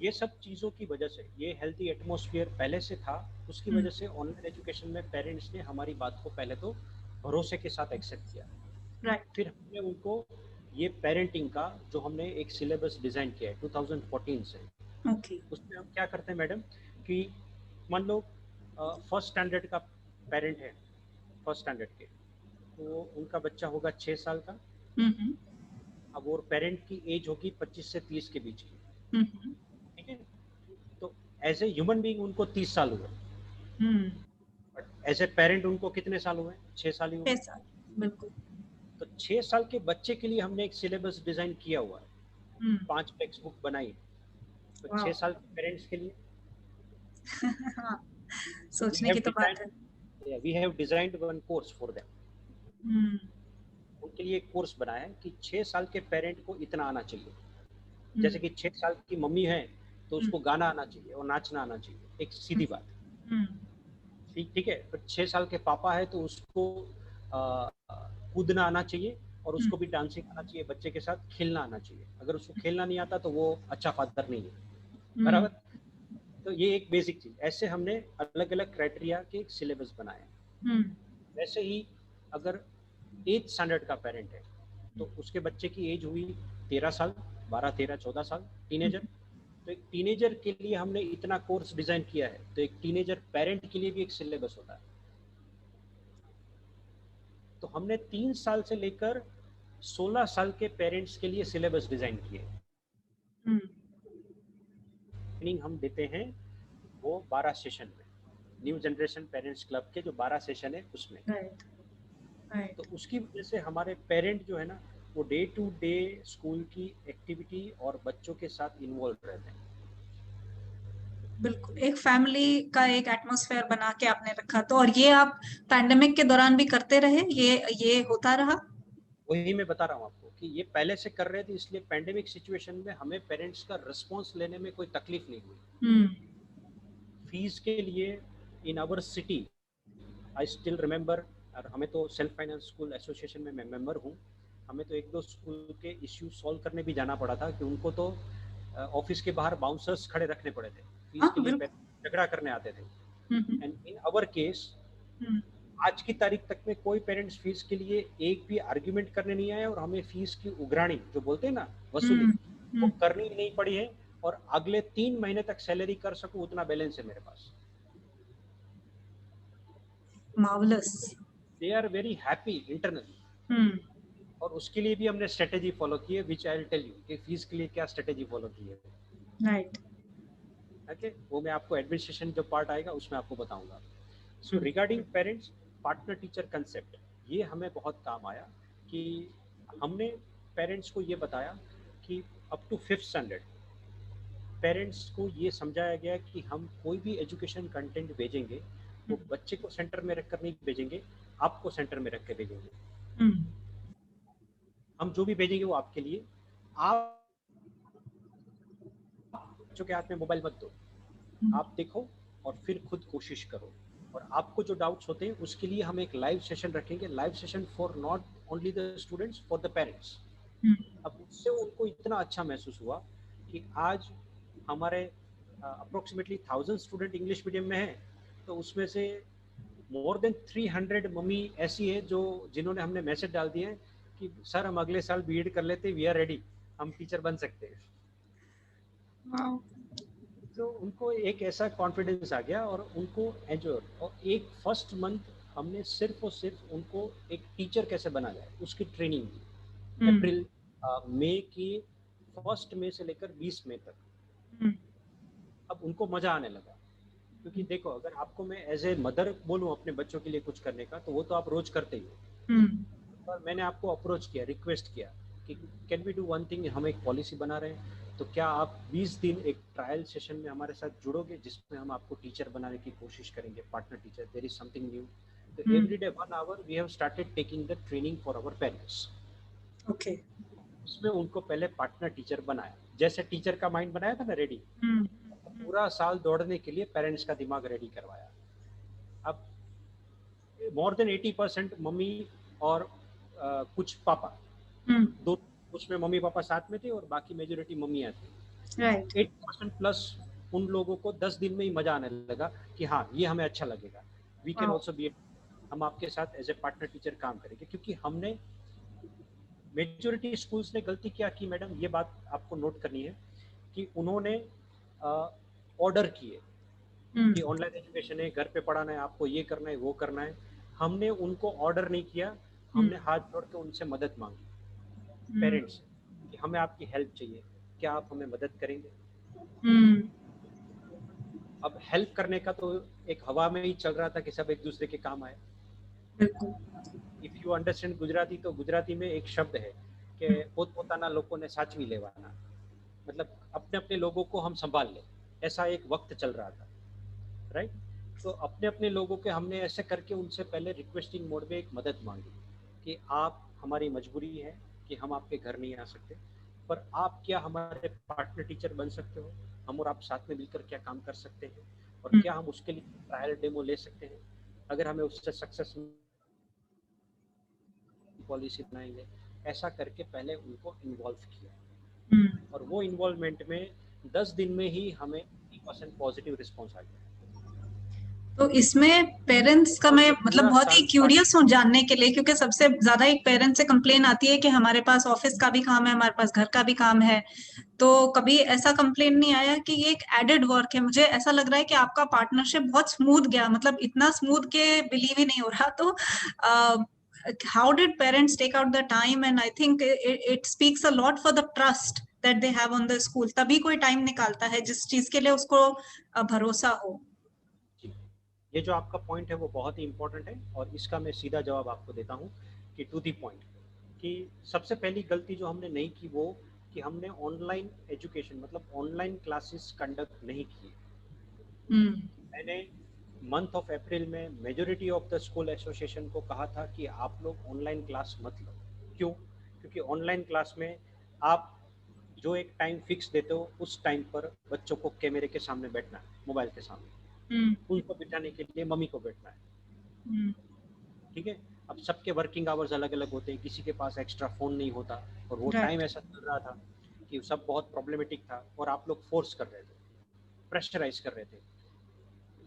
ये सब चीज़ों की वजह से ये हेल्थी एटमॉस्फेयर पहले से था. उसकी वजह से ऑनलाइन एजुकेशन में पेरेंट्स ने हमारी बात को पहले तो भरोसे के साथ एक्सेप्ट किया. राइट. फिर हमने उनको ये पेरेंटिंग का जो हमने एक सिलेबस डिज़ाइन किया है 2014 से. ओके. उसमें हम क्या करते हैं मैडम कि मान लो फर्स्ट स्टैंडर्ड का पेरेंट है, फर्स्ट स्टैंडर्ड के, तो उनका बच्चा होगा 6 साल का. अब और पेरेंट की एज होगी 25 से 30 के बीच की. ठीक है. तो एज ए ह्यूमन बीइंग उनको 30 साल हुए. बट एज ए पेरेंट उनको कितने साल हुए? 6 साल ही हुए. 6 साल. बिल्कुल. तो 6 साल के बच्चे के लिए हमने एक सिलेबस डिजाइन किया हुआ है. 5 टेक्स्ट बुक बनाई. तो 6 साल के पेरेंट्स के लिए सोचने की तो बात है. we have designed one course for them. उनके लिए एक कोर्स बनाया है कि 6 साल के पेरेंट को इतना आना चाहिए. जैसे कि 6 साल की मम्मी है तो उसको गाना आना चाहिए और नाचना आना चाहिए. एक सीधी बात. ठीक है. पर 6 साल के पापा है तो उसको कूदना आना चाहिए और उसको भी डांसिंग आना चाहिए. बच्चे के साथ खेलना आना चाहिए. अगर उसको खेलना नहीं आता तो वो अच्छा फादर नहीं है. बराबर. तो ये एक बेसिक चीज. ऐसे हमने अलग अलग क्राइटेरिया के एक सिलेबस बनाए. वैसे ही अगर 8th स्टैंडर्ड का पेरेंट है तो उसके बच्चे की एज हुई 13 साल, 12, 13, 14 साल, टीनेजर. तो एक टीनेजर के लिए हमने इतना कोर्स डिजाइन किया है. तो एक टीनेजर पेरेंट के लिए भी एक सिलेबस होता है. तो हमने 3 साल से लेकर 16 साल के पेरेंट्स के लिए सिलेबस डिजाइन किए. ट्रेनिंग हम देते हैं वो 12 सेशन में. न्यू जनरेशन पेरेंट्स क्लब के जो 12 सेशन है उसमें. तो उसकी वजह से हमारे पेरेंट जो है ना वो डे टू डे स्कूल की एक्टिविटी और बच्चों के साथ इन्वॉल्व रहते हैं. बिल्कुल. एक फैमिली का एक एटमॉस्फेयर बना के आपने रखा. तो और ये आप पैंडेमिक के दौरान भी करते रहे? ये होता रहा? वही मैं बता रहा हूँ आपको कि ये पहले से कर रहे थे. इसलिए पैंडेमिक सिचुएशन में हमें पेरेंट्स का रिस्पॉन्स लेने में कोई तकलीफ नहीं हुई. फीस के लिए in our city I still remember. और हमें तो सेल्फ फाइनेंस स्कूल एसोसिएशन में मैं मेंबर हूँ. हमें तो 1-2 स्कूल के इश्यू सॉल्व करने भी जाना पड़ा था कि उनको तो ऑफिस के बाहर बाउंसर्स खड़े रखने पड़े थे. फीस के लिए झगड़ा करने आते थे. एंड इन आवर केस आज की तारीख तक में कोई पेरेंट्स फीस के लिए एक भी आर्ग्यूमेंट करने नहीं आया और हमें फीस की उगराणी जो बोलते हैं ना वसूली वो करनी नहीं पड़ी है. और अगले 3 महीने तक सैलरी कर सकूं, उतना बैलेंस है मेरे पास। Marvelous. They are very happy internally. Hmm. और उसके लिए भी हमने स्ट्रेटेजी फॉलो की है, विच आई विल टेल यू कि फीस के लिए क्या स्ट्रेटेजी फॉलो की है। Right. ओके, वो मैं आपको एडमिनिस्ट्रेशन जो पार्ट आएगा उसमें आपको बताऊंगा। सो Hmm. Regarding parents, partner teacher concept, ये हमें बहुत काम आया कि हमने पेरेंट्स को ये बताया कि up to 5th standard parents को ये समझाया गया कि हम कोई भी एजुकेशन कंटेंट भेजेंगे वो बच्चे को सेंटर में रखकर नहीं भेजेंगे, आपको सेंटर में रख के भेजेंगे। Hmm. हम जो भी भेजेंगे वो आपके लिए। आप बच्चों के हाथ में मोबाइल मत दो, आप देखो और फिर खुद कोशिश करो। और आपको जो डाउट्स होते हैं उसके लिए हम एक लाइव सेशन रखेंगे, live session for not only the students, for the parents. Hmm. अब उससे उनको इतना अच्छा महसूस हुआ कि आज हमारे अप्रोक्सीमेटली 1000 स्टूडेंट इंग्लिश मीडियम में हैं, तो उसमें से मोर देन 300 मम्मी ऐसी है जो जिन्होंने हमने मैसेज डाल दिए हैं कि सर हम अगले साल बीएड कर लेते, वी आर रेडी, हम टीचर बन सकते हैं। Wow. तो उनको एक ऐसा कॉन्फिडेंस आ गया और उनको एंजॉय। और एक फर्स्ट मंथ हमने सिर्फ और सिर्फ उनको एक टीचर कैसे बना जाए उसकी ट्रेनिंग दी। Hmm. अप्रैल मई की 1 मई से लेकर 20 मई तक। Hmm. अब उनको मजा आने लगा, क्योंकि देखो अगर आपको मैं एज ए मदर बोलूँ अपने बच्चों के लिए कुछ करने का, तो वो तो आप रोज करते ही हो। Hmm. और मैंने आपको अप्रोच किया, रिक्वेस्ट किया कि can we do one thing, हम एक पॉलिसी बना रहे हैं, तो क्या आप 20 दिन एक ट्रायल सेशन में हमारे साथ जुड़ोगे जिसमें हम आपको टीचर बनाने की कोशिश करेंगे, partner teacher, there is something new. तो Hmm. Every day 1 hour we have started taking the training for our parents. Okay. उसमें उनको पहले पार्टनर टीचर बनाया, जैसे टीचर का माइंड बनाया था ना रेडी, Hmm. पूरा साल दौड़ने के लिए पेरेंट्स का दिमाग रेडी करवाया। अब मोर देन 80% मम्मी और कुछ पापा, Hmm. दो उसमें मम्मी पापा साथ में थे और बाकी मेजोरिटी मम्मियाँ थी। Right. 80% प्लस उन लोगों को 10 दिन में ही मजा आने लगा कि हाँ ये हमें अच्छा लगेगा, we can Wow. Also be, हम आपके साथ एज ए पार्टनर टीचर काम करेंगे। क्योंकि हमने मेजोरिटी स्कूल्स ने गलती क्या की मैडम, ये बात आपको नोट करनी है कि उन्होंने ऑर्डर किए Hmm. कि ऑनलाइन एजुकेशन है, घर पे पढ़ाना है, आपको ये करना है वो करना है। हमने उनको ऑर्डर नहीं किया, Hmm. हमने हाथ जोड़ के उनसे मदद मांगी Hmm. पेरेंट्स कि हमें आपकी हेल्प चाहिए, क्या आप हमें मदद करेंगे। Hmm. अब हेल्प करने का तो एक हवा में ही चल रहा था कि सब एक दूसरे के काम आए। बिल्कुल. इफ यू अंडरस्टैंड गुजराती, तो गुजराती में एक शब्द है कि पोतपोताना लोगों ने साचवी लेवाना, मतलब अपने अपने लोगों को हम संभाल लें, ऐसा एक वक्त चल रहा था, राइट। तो अपने अपने लोगों के हमने ऐसे करके उनसे पहले रिक्वेस्टिंग मोड में एक मदद मांगी कि आप, हमारी मजबूरी है कि हम आपके घर नहीं आ सकते, पर आप क्या हमारे पार्टनर टीचर बन सकते हो, हम और आप साथ में मिलकर क्या काम कर सकते हैं, और Hmm. क्या हम उसके लिए ट्रायल डेमो ले सकते हैं, अगर हमें उससे सक्सेस पॉलिसी बनाएंगे। ऐसा करके पहले उनको इन्वॉल्व किया Hmm. और वो इन्वॉल्वमेंट में 10 दिन में ही हमें 80% पॉजिटिव रिस्पॉन्स आ गया। तो इसमें पेरेंट्स का और मैं ये मतलब पूरा बहुत ही साल क्यूरियस हूँ जानने के लिए, क्योंकि सबसे ज्यादा एक पेरेंट्स से कंप्लेन आती है कि हमारे पास ऑफिस का भी काम है, हमारे पास घर का भी काम है। तो कभी ऐसा कंप्लेन नहीं आया कि ये एक एडेड वर्क है? मुझे ऐसा लग रहा है कि आपका पार्टनरशिप बहुत स्मूथ गया, मतलब इतना स्मूथ के बिलीव ही नहीं हो रहा। तो how did parents take out the time? And I think it speaks a lot for the trust that they have on the school. तभी कोई टाइम निकालता है जिस चीज के लिए उसको भरोसा हो। जी, ये जो आपका पॉइंट है वो बहुत ही इंपॉर्टेंट है और इसका मैं सीधा जवाब आपको देता हूँ कि टू दी पॉइंट, कि सबसे पहली गलती जो हमने नहीं की वो कि हमने ऑनलाइन एजुकेशन मतलब ऑनलाइन क्लासेस कंडक्ट नहीं किए। हम्म. मैंने मंथ ऑफ अप्रैल में majority of the school association को कहा था कि आप लोग ऑनलाइन क्लास मत लो। क्यों? क्योंकि ऑनलाइन क्लास में आप जो एक टाइम फिक्स देते हो उस टाइम पर बच्चों को कैमरे के सामने बैठना है, मोबाइल के सामने, हम्म. उनको बिठाने के लिए मम्मी को बैठना है, हम्म. ठीक है। अब सबके वर्किंग आवर्स अलग अलग होते हैं, किसी के पास एक्स्ट्रा फ़ोन नहीं होता और वो टाइम राइट. ऐसा चल रहा था कि सब बहुत प्रॉब्लमेटिक था और आप लोग फोर्स कर रहे थे, प्रेशराइज कर रहे थे,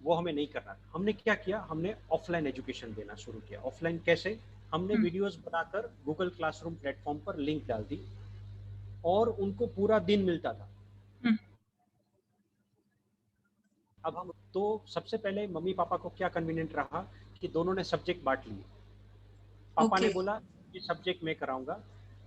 वो हमें नहीं करना। हमने क्या किया, हमने ऑफलाइन एजुकेशन देना शुरू किया। ऑफलाइन कैसे? हमने हम्म. वीडियोस बनाकर गूगल क्लासरूम प्लेटफॉर्म पर लिंक डाल दी और उनको पूरा दिन मिलता था। हम्म. अब हम तो सबसे पहले मम्मी पापा को क्या कन्वीनियंट रहा कि दोनों ने सब्जेक्ट बांट लिए। पापा ने ओके। बोला ये सब्जेक्ट मैं कराऊंगा,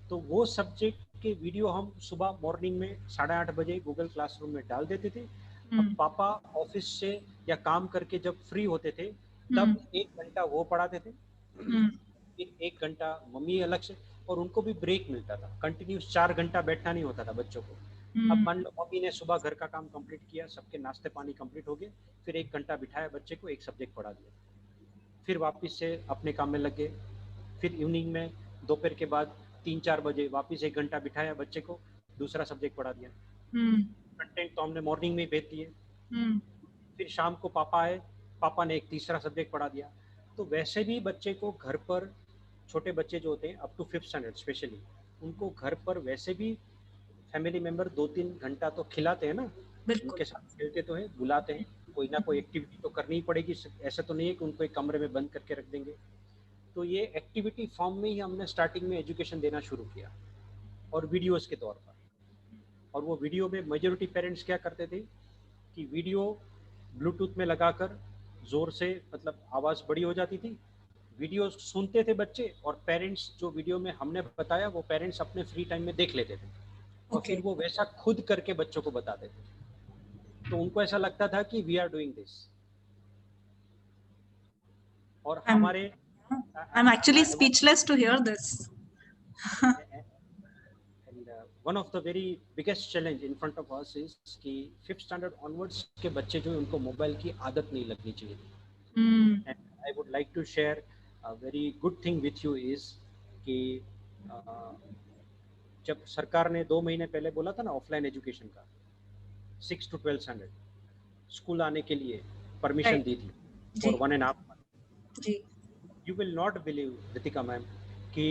तो वो सब्जेक्ट के वीडियो हम सुबह मॉर्निंग में 8:30 बजे गूगल क्लासरूम में डाल देते थे। अब हम्म। पापा ऑफिस से या काम करके जब फ्री होते थे हम्म। तब 1 घंटा वो पढ़ाते थे, हम्म। फिर 1 घंटा मम्मी अलग से, और उनको भी ब्रेक मिलता था। कंटिन्यूस 4 घंटा बैठना नहीं होता था बच्चों को। अब हम्म। मान लो मम्मी ने सुबह घर का काम कंप्लीट किया, सबके नाश्ते पानी कंप्लीट हो गए, फिर 1 घंटा बिठाया बच्चे को, एक सब्जेक्ट पढ़ा दिया, फिर वापस से अपने काम में लग गए। फिर इवनिंग में दोपहर के बाद 3-4 बजे वापस 1 घंटा बिठाया बच्चे को, दूसरा सब्जेक्ट पढ़ा दिया। हम्म। कंटेंट तो हमने मॉर्निंग में ही भेज दिए। हम्म। फिर शाम को पापा आए, पापा ने एक तीसरा सब्जेक्ट पढ़ा दिया। तो वैसे भी बच्चे को घर पर, छोटे बच्चे जो होते हैं up to 5th standard specially, उनको घर पर वैसे भी फैमिली मेंबर 2-3 घंटा तो खिलाते हैं ना, बिल्कुल। उनके साथ खेलते तो हैं, बुलाते हैं, कोई ना कोई एक्टिविटी तो करनी ही पड़ेगी। ऐसा तो नहीं है कि उनको एक कमरे में बंद करके रख देंगे। तो ये एक्टिविटी फॉर्म में ही हमने स्टार्टिंग में एजुकेशन देना शुरू किया, और वीडियोस के तौर पर। और वो वीडियो में मेजोरिटी पेरेंट्स क्या करते थे कि वीडियो ब्लूटूथ में लगाकर जोर से, मतलब आवाज़ बड़ी हो जाती थी, वीडियो सुनते थे बच्चे, और पेरेंट्स जो वीडियो में हमने बताया वो पेरेंट्स अपने फ्री टाइम में देख लेते थे, और ओके। फिर वो वैसा खुद करके बच्चों को बताते थे। तो उनको ऐसा लगता था कि वी आर डूइंग दिस। और आई एम हमारे I am actually speechless to hear this. and one of the very biggest challenge in front of us is कि 5th स्टैंडर्ड ऑनवर्ड्स के बच्चे जो उनको मोबाइल की आदत नहीं लगनी चाहिए थी। हम्म। And I would like to share a very good thing with you is कि uh, जब सरकार ने 2 महीने पहले बोला था ना ऑफलाइन एजुकेशन का, 6 to 12 स्टैंडर्ड स्कूल आने के लिए परमिशन राइट। दी थी जी। For 1.5 month। जी। You will not believe Ritika ma'am कि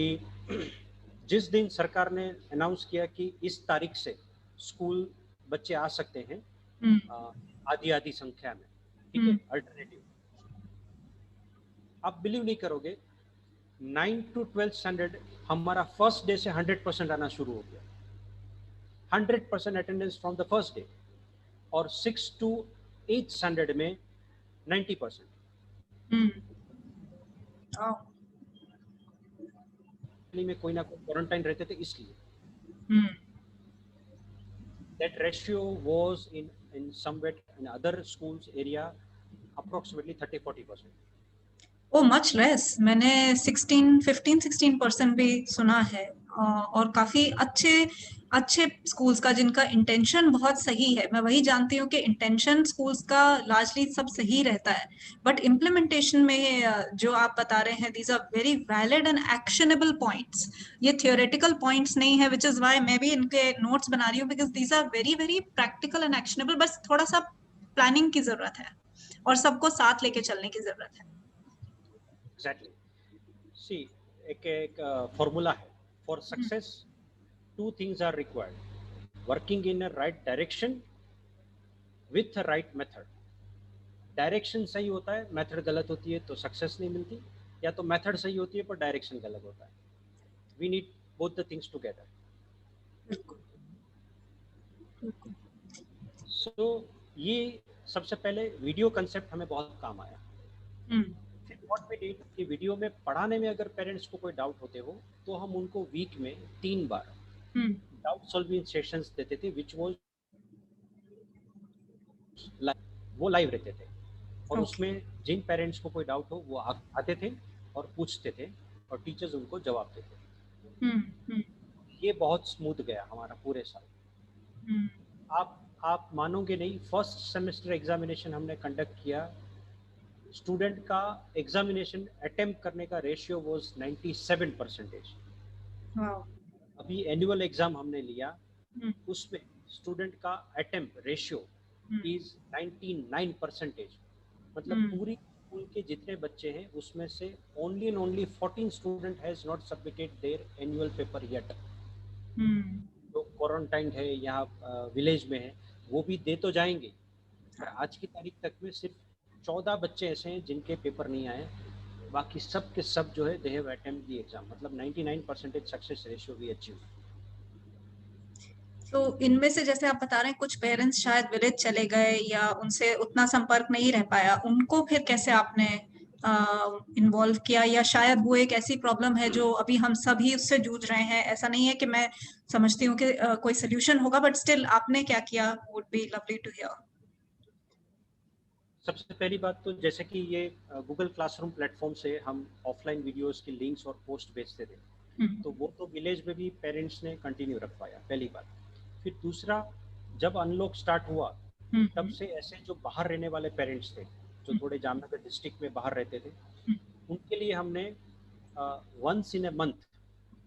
जिस दिन सरकार ने अनाउंस किया कि इस तारीख से स्कूल बच्चे आ सकते हैं हम्म। आधी आधी संख्या में, ठीक है, हम्म। अल्टरनेटिव, आप बिलीव नहीं करोगे, 9 to 12 स्टैंडर्ड हमारा फर्स्ट डे से 100% आना शुरू हो गया, 100% attendance from the first day. और 6 to 8 स्टैंडर्ड में 90%। हम्म। आओ। में कोई ना कोई क्वारंटाइन रहते थे, इसलिए हम्म। that ratio was in somewhat in other schools area approximately 30-40%। O much less. मैंने 16 15 16% भी सुना है। और काफी अच्छे अच्छे स्कूल्स का जिनका इंटेंशन बहुत सही है। मैं वही जानती हूँ कि इंटेंशन स्कूल्स का लार्जली सब सही रहता है, बट इम्प्लीमेंटेशन में जो आप बता रहे हैं, these are very valid and actionable points. ये थियोरेटिकल पॉइंट्स नहीं है, विच इज वाई मैं भी इनके नोट्स बना रही हूँ, because these are very very practical and actionable. बस थोड़ा सा प्लानिंग की जरूरत है और सबको साथ लेके चलने की जरूरत है। एग्जैक्टली। सी एक एक फॉर्मूला है for success, two things are required, working in a right direction with a right method. Direction सही होता है, मेथड गलत होती है तो सक्सेस नहीं मिलती, या तो मेथड सही होती है पर डायरेक्शन गलत होता है। We need both the things together. बिल्कुल। बिल्कुल। सो ये सबसे पहले वीडियो कंसेप्ट हमें बहुत काम आया। हम्म। फिर व्हाट वी डिड कि वीडियो में पढ़ाने में अगर पेरेंट्स को कोई डाउट होते हो तो हम उनको वीक में 3 बार हम्म। डाउट सॉल्विंग सेशंस देते थे, विच वाज वो लाइव रहते थे। और ओके। उसमें जिन पेरेंट्स को कोई डाउट हो वो आते थे और पूछते थे, और टीचर्स उनको जवाब देते थे। हम्म। हम्म। ये बहुत स्मूथ गया हमारा पूरे साल। हम्म। आप मानोगे नहीं, फर्स्ट सेमेस्टर एग्जामिनेशन हमने कंडक्ट किया, स्टूडेंट का एग्जामिनेशन अटेम्प्ट करने का रेशियो वाज 97%। वाओ। अभी एनुअल एग्जाम हमने लिया, हम्म। उसमें स्टूडेंट का अटेम्प्ट रेशियो हम्म। इज 99%। मतलब हम्म। पूरी स्कूल के जितने बच्चे हैं उसमें से only and only 14 student has not submitted their annual paper yet. Hmm. जो क्वारंटाइन है यहाँ विलेज में है वो भी दे तो जाएंगे, पर हाँ। आज की तारीख तक में सिर्फ 14 बच्चे ऐसे हैं जिनके पेपर नहीं आए, बाकी सब के सब जो है they have attempt the exam. मतलब 99% सक्सेस रेशियो भी अचीव। तो इनमें से जैसे आप बता रहे हैं कुछ पेरेंट्स शायद विलेज चले गए या उनसे उतना संपर्क नहीं रह पाया, उनको फिर कैसे आपने इन्वॉल्व किया, या शायद वो एक ऐसी प्रॉब्लम है जो अभी हम सभी उससे जूझ रहे हैं? ऐसा नहीं है कि मैं समझती हूँ कि कोई सोल्यूशन होगा, बट स्टिल आपने क्या किया, would be lovely to hear. सबसे पहली बात तो जैसे कि ये गूगल क्लासरूम प्लेटफॉर्म से हम ऑफलाइन वीडियोस की लिंक्स और पोस्ट भेजते थे, तो वो तो विलेज में भी पेरेंट्स ने कंटिन्यू रखवाया, पहली बात। फिर दूसरा, जब अनलॉक स्टार्ट हुआ तब से ऐसे जो बाहर रहने वाले पेरेंट्स थे, जो थोड़े जामनगर डिस्ट्रिक्ट में बाहर रहते थे, उनके लिए हमने once in a month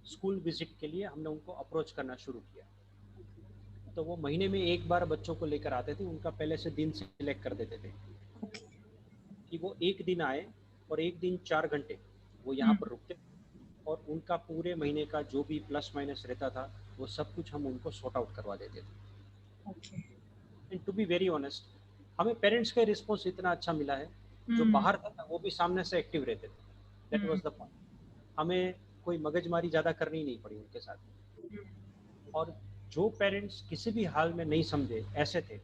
school visit के लिए हमने उनको अप्रोच करना शुरू किया। तो वो महीने में एक बार बच्चों को लेकर आते थे, उनका पहले से दिन सिलेक्ट कर देते थे कि वो एक दिन आए और एक दिन 4 घंटे वो यहाँ पर रुकते, और उनका पूरे महीने का जो भी प्लस माइनस रहता था वो सब कुछ हम उनको सॉर्ट आउट करवा देते थे। And to be very honest, हमें पेरेंट्स का रिस्पॉन्स इतना अच्छा मिला है, जो बाहर था वो भी सामने से एक्टिव रहते थे। That was the point. हमें कोई मगजमारी ज़्यादा करनी नहीं पड़ी उनके साथ। और जो पेरेंट्स किसी भी हाल में नहीं समझे ऐसे थे,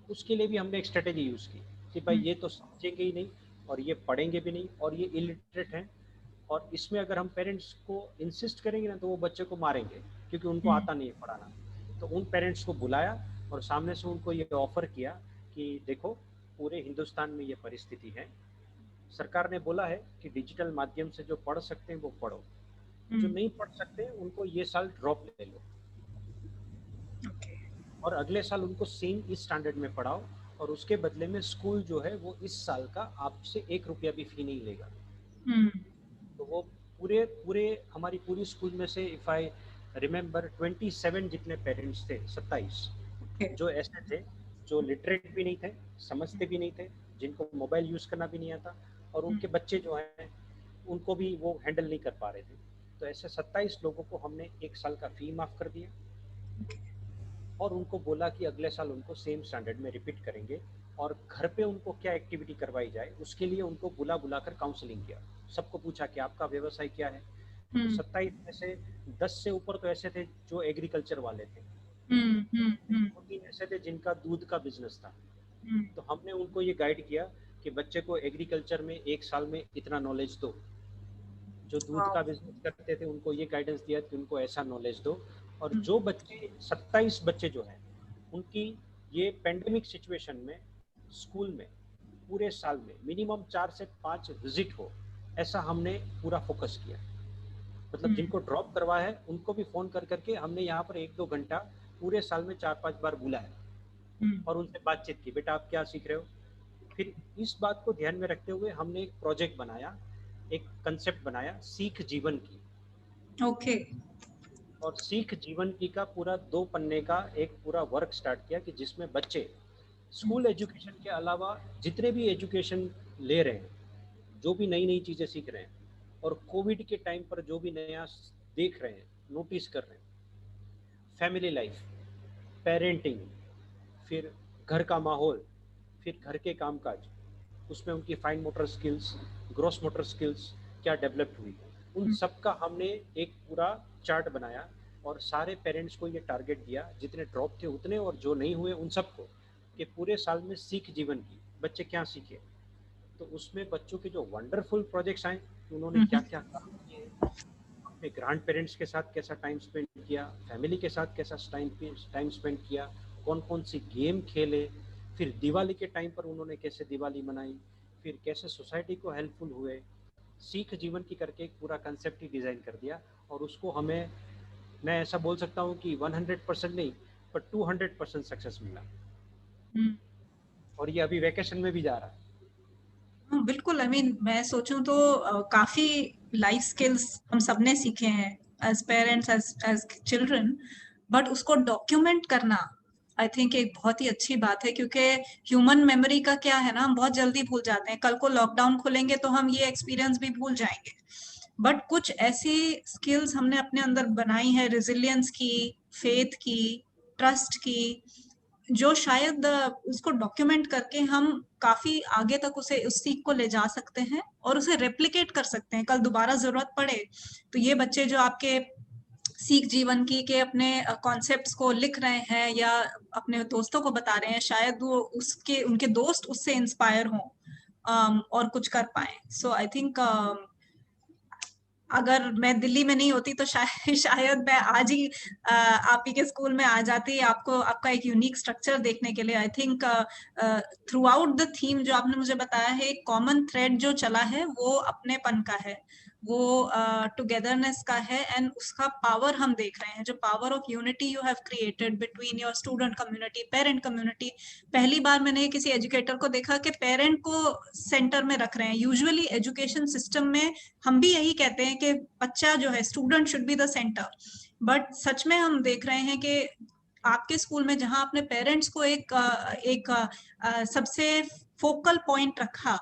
उसके लिए भी हमने एक स्ट्रेटेजी यूज़ की कि भाई ये तो समझेंगे ही नहीं और ये पढ़ेंगे भी नहीं और ये इलिटरेट हैं, और इसमें अगर हम पेरेंट्स को इंसिस्ट करेंगे ना तो वो बच्चे को मारेंगे, क्योंकि उनको आता नहीं है पढ़ाना। तो उन पेरेंट्स को बुलाया और सामने से उनको ये ऑफर किया कि देखो, पूरे हिंदुस्तान में ये परिस्थिति है, सरकार ने बोला है कि डिजिटल माध्यम से जो पढ़ सकते हैं वो पढ़ो, जो नहीं पढ़ सकते उनको ये साल ड्रॉप ले लो, और अगले साल उनको सेम इस स्टैंडर्ड में पढ़ाओ, और उसके बदले में स्कूल जो है वो इस साल का आपसे 1 रुपया भी फी नहीं लेगा। तो वो पूरे पूरे हमारी पूरी स्कूल में से इफ आई रिमेम्बर 27 जितने पेरेंट्स थे, 27 जो ऐसे थे जो लिटरेट भी नहीं थे, समझते भी नहीं थे, जिनको मोबाइल यूज करना भी नहीं आता, और उनके बच्चे जो हैं उनको भी वो हैंडल नहीं कर पा रहे थे। तो ऐसे 27 लोगों को हमने 1 साल का फी माफ कर दिया, और उनको बोला कि अगले साल उनको सेम स्टैंडर्ड में रिपीट करेंगे, और घर पे उनको क्या एक्टिविटी करवाई जाए उसके लिए उनको बुला बुलाकर काउंसलिंग किया। सबको पूछा कि आपका व्यवसाय क्या है। तो 27 में से 10 से ऊपर तो ऐसे थे जो एग्रीकल्चर वाले थे, 2-3 ऐसे थे जिनका दूध का बिजनेस था। तो हमने उनको ये गाइड किया कि बच्चे को एग्रीकल्चर में 1 साल में इतना नॉलेज दो। जो दूध का बिजनेस करते थे उनको ये गाइडेंस दिया कि उनको ऐसा नॉलेज दो। और जो बच्चे 27 बच्चे जो हैं उनकी ये पेंडेमिक सिचुएशन में स्कूल में पूरे साल में मिनिमम 4 से 5 विजिट हो, ऐसा हमने पूरा फोकस किया। मतलब जिनको ड्रॉप करवाया है उनको भी फ़ोन कर करके हमने यहाँ पर 1-2 घंटा पूरे साल में 4-5 बार बुलाया और उनसे बातचीत की, बेटा आप क्या सीख रहे हो। फिर इस बात को ध्यान में रखते हुए हमने एक प्रोजेक्ट बनाया, एक कंसेप्ट बनाया, सीख जीवन की। ओके। और सीख जीवन की का पूरा 2 पन्ने का एक पूरा वर्क स्टार्ट किया कि जिसमें बच्चे स्कूल एजुकेशन के अलावा जितने भी एजुकेशन ले रहे हैं, जो भी नई नई चीज़ें सीख रहे हैं, और कोविड के टाइम पर जो भी नया देख रहे हैं, नोटिस कर रहे हैं, फैमिली लाइफ, पेरेंटिंग, फिर घर का माहौल, फिर घर के कामकाज, उसमें उनकी fine motor skills, gross motor skills क्या डेवलप हुई, उन सब का हमने एक पूरा चार्ट बनाया और सारे पेरेंट्स को ये टारगेट दिया, जितने ड्रॉप थे उतने और जो नहीं हुए उन सबको, कि पूरे साल में सीख जीवन की बच्चे क्या सीखे। तो उसमें बच्चों के जो वंडरफुल प्रोजेक्ट्स आए, उन्होंने क्या क्या काम किए, अपने ग्रैंड पेरेंट्स के साथ कैसा टाइम स्पेंड किया, फैमिली के साथ कैसा टाइम स्पेंड किया, कौन कौन सी गेम खेले, फिर दिवाली के टाइम पर उन्होंने कैसे दिवाली मनाई, फिर कैसे सोसाइटी को हेल्पफुल हुए, सीख जीवन की करके एक पूरा कंसेप्ट ही डिज़ाइन कर दिया। और उसको हमें, मैं ऐसा बोल सकता हूँ कि 100% नहीं पर 200% सक्सेस मिला, और ये अभी वैकेशन में भी जा रहा है। बिल्कुल। आई मीन मैं सोचूं तो काफी लाइफ स्किल्स हम सबने सीखे हैं as parents, as children, but उसको डॉक्यूमेंट करना आई थिंक एक बहुत ही अच्छी बात है, क्योंकि ह्यूमन मेमोरी का क्या है ना, हम बहुत जल्दी भूल जाते हैं। कल को लॉकडाउन खुलेंगे तो हम ये एक्सपीरियंस भी भूल जाएंगे, बट कुछ ऐसी स्किल्स हमने अपने अंदर बनाई है, रेजिलियंस की, फेथ की, ट्रस्ट की, जो शायद उसको डॉक्यूमेंट करके हम काफी आगे तक उसे उस सीख को ले जा सकते हैं और उसे रेप्लिकेट कर सकते हैं। कल दोबारा जरूरत पड़े तो ये बच्चे जो आपके सीख जीवन की के अपने कॉन्सेप्ट्स को लिख रहे हैं या अपने दोस्तों को बता रहे हैं, शायद वो उसके उनके दोस्त उससे इंस्पायर हों और कुछ कर पाए। सो आई थिंक अगर मैं दिल्ली में नहीं होती तो शायद मैं आज ही आप ही के स्कूल में आ जाती, आपको आपका एक यूनिक स्ट्रक्चर देखने के लिए। I think through out the theme जो आपने मुझे बताया है, एक कॉमन थ्रेड जो चला है वो अपनेपन का है, वो टुगेदरनेस का है, एंड उसका पावर हम देख रहे हैं, जो power of unity you have created between your student community, parent community. पहली बार मैंने किसी एजुकेटर को देखा कि पेरेंट को सेंटर में रख रहे हैं। यूजुअली एजुकेशन सिस्टम में हम भी यही कहते हैं कि बच्चा जो है, student should be the centre, but सच में हम देख रहे हैं कि आपके स्कूल में जहां आपने पेरेंट्स को एक सबसे फोकल पॉइंट रखा,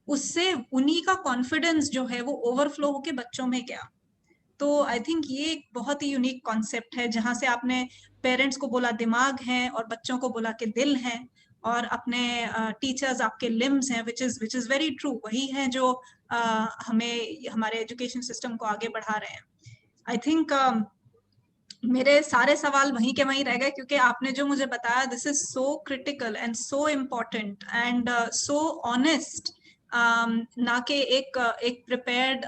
उससे उन्हीं का कॉन्फिडेंस जो है वो ओवरफ्लो होके बच्चों में गया। तो आई थिंक ये एक बहुत ही यूनिक कॉन्सेप्ट है, जहां से आपने पेरेंट्स को बोला दिमाग है और बच्चों को बोला कि दिल है, और अपने टीचर्स आपके लिम्स हैं, विच इज वेरी ट्रू। वही है जो हमें हमारे एजुकेशन सिस्टम को आगे बढ़ा रहे हैं। आई थिंक मेरे सारे सवाल वहीं के वहीं रह गए, क्योंकि आपने जो मुझे बताया, this is so critical and so important and so honest. ना कि एक प्रिपेयर्ड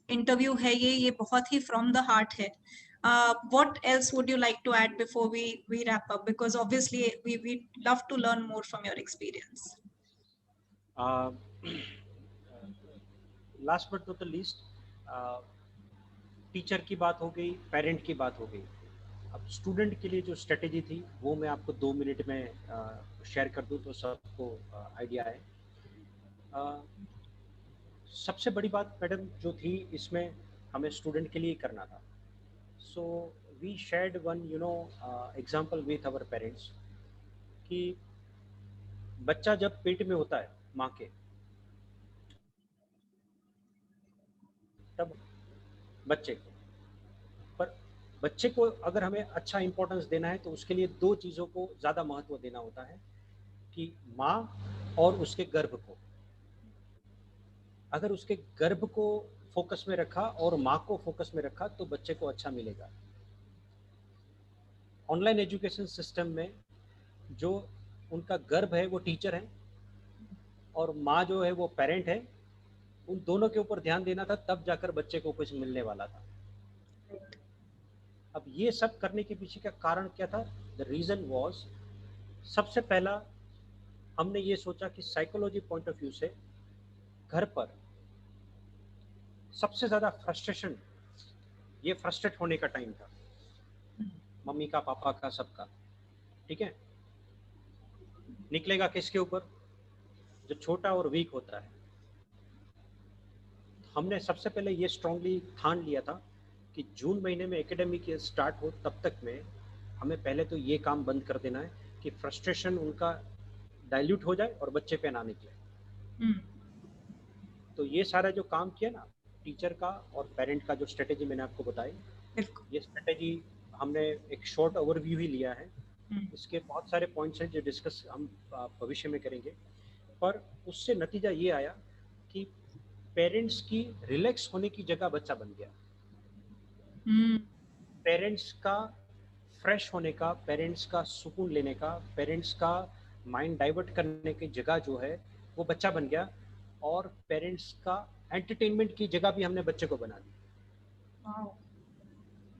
इंटरव्यू है ये बहुत ही फ्रॉम द हार्ट है। What else would you like to add before we wrap up? Because obviously we love to learn more from your experience. Last but not the least, teacher की बात हो गई, parent की बात हो गई। अब स्टूडेंट के लिए जो स्ट्रेटेजी थी वो मैं आपको 2 मिनट में शेयर कर दूं तो सबको आइडिया है। सबसे बड़ी बात मैडम जो थी इसमें, हमें स्टूडेंट के लिए करना था। So we shared one example with our parents कि बच्चा जब पेट में होता है माँ के, तब बच्चे को, पर बच्चे को अगर हमें अच्छा इंपॉर्टेंस देना है तो उसके लिए 2 चीज़ों को ज़्यादा महत्व देना होता है, कि माँ और उसके गर्भ को। अगर उसके गर्भ को फोकस में रखा और माँ को फोकस में रखा तो बच्चे को अच्छा मिलेगा। ऑनलाइन एजुकेशन सिस्टम में जो उनका गर्भ है वो टीचर है और माँ जो है वो पेरेंट है, उन दोनों के ऊपर ध्यान देना था, तब जाकर बच्चे को कुछ मिलने वाला था। अब ये सब करने के पीछे का कारण क्या था? द रीजन वॉज, सबसे पहला हमने ये सोचा कि साइकोलॉजी पॉइंट ऑफ व्यू से घर पर सबसे ज्यादा फ्रस्ट्रेशन, ये फ्रस्ट्रेट होने का टाइम था, मम्मी का, पापा का, सबका। ठीक है, निकलेगा किसके ऊपर? जो छोटा और वीक होता है। हमने सबसे पहले ये स्ट्रांगली ठान लिया था कि जून महीने में एकेडमिक ईयर स्टार्ट हो तब तक में हमें पहले तो ये काम बंद कर देना है कि फ्रस्ट्रेशन उनका डाइल्यूट हो जाए और बच्चे पे ना निकले। तो ये सारा जो काम किया ना, टीचर का और पेरेंट का, जो स्ट्रेटेजी मैंने आपको बताई, ये स्ट्रेटेजी हमने एक शॉर्ट ओवरव्यू ही लिया है। इसके बहुत सारे पॉइंट्स हैं जो डिस्कस हम भविष्य में करेंगे, पर उससे नतीजा ये आया कि पेरेंट्स की रिलैक्स होने की जगह बच्चा बन गया। पेरेंट्स का फ्रेश होने का, पेरेंट्स का सुकून लेने का, पेरेंट्स का माइंड डाइवर्ट करने की जगह जो है वो बच्चा बन गया, और पेरेंट्स का एंटरटेनमेंट की जगह भी हमने बच्चे को बना दी।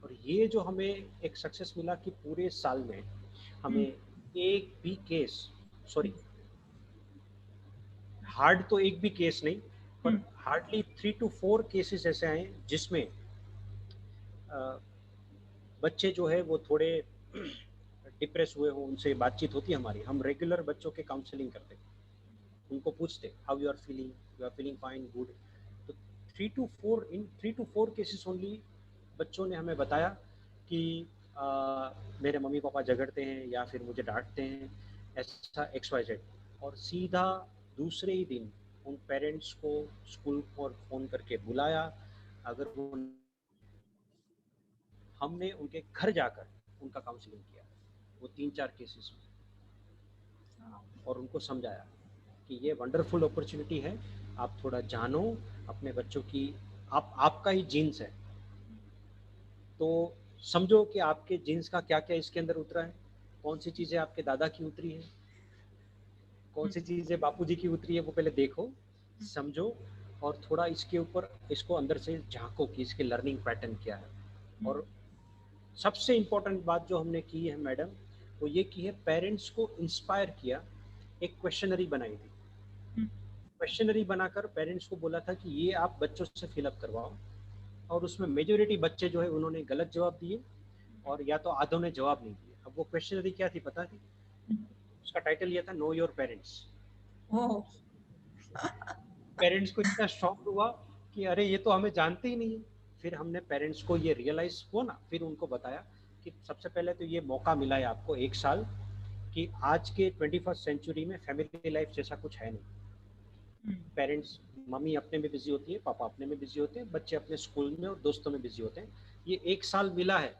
और ये जो हमें एक सक्सेस मिला कि पूरे साल में हमें एक भी केस, सॉरी हार्ड तो एक भी केस नहीं, पर हार्डली 3 to 4 केसेस ऐसे आए जिसमें बच्चे जो है वो थोड़े डिप्रेस हुए हो, उनसे बातचीत होती है हमारी, हम रेगुलर बच्चों के काउंसलिंग करते, उनको पूछते how you are feeling fine, good. तो 3 to 4 केसेस ओनली बच्चों ने हमें बताया कि मेरे मम्मी पापा झगड़ते हैं या फिर मुझे डांटते हैं, ऐसा XYZ। और सीधा दूसरे ही दिन उन पेरेंट्स को स्कूल पर फ़ोन करके बुलाया। अगर वो, हमने उनके घर जाकर उनका काउंसलिंग किया, वो 3-4 केसेस में, और उनको समझाया कि ये वंडरफुल अपॉर्चुनिटी है, आप थोड़ा जानो अपने बच्चों की, आपका ही जीन्स है, तो समझो कि आपके जीन्स का क्या क्या इसके अंदर उतरा है, कौन सी चीज़ें आपके दादा की उतरी है, कौन सी चीज़ें बापूजी की उतरी है, वो पहले देखो, समझो, और थोड़ा इसके ऊपर इसको अंदर से झांको कि इसके लर्निंग पैटर्न क्या है। और सबसे इम्पोर्टेंट बात जो हमने की है मैडम, वो ये की है, पेरेंट्स को इंस्पायर किया, एक क्वेश्चनरी बनाई थी। क्वेश्चनरी बनाकर पेरेंट्स को बोला था कि ये आप बच्चों से फिलअप करवाओ, और उसमें मेजोरिटी बच्चे जो है उन्होंने गलत जवाब दिए, और या तो आधों ने जवाब नहीं दिए। अब वो क्वेश्चनरी क्या थी पता थी? उसका टाइटल ये था, नो योर पेरेंट्स। पेरेंट्स को इतना शॉक हुआ कि अरे ये तो हमें जानते ही नहीं है। फिर हमने पेरेंट्स को ये रियलाइज हुआ ना, फिर उनको बताया कि सबसे पहले तो ये मौका मिला है आपको 1 साल, कि आज के 21st सेंचुरी में फैमिली लाइफ जैसा कुछ है नहीं। पेरेंट्स, मम्मी अपने में बिजी होती है, पापा अपने में बिजी होते हैं, बच्चे अपने स्कूल में और दोस्तों में बिजी होते हैं। ये 1 साल मिला है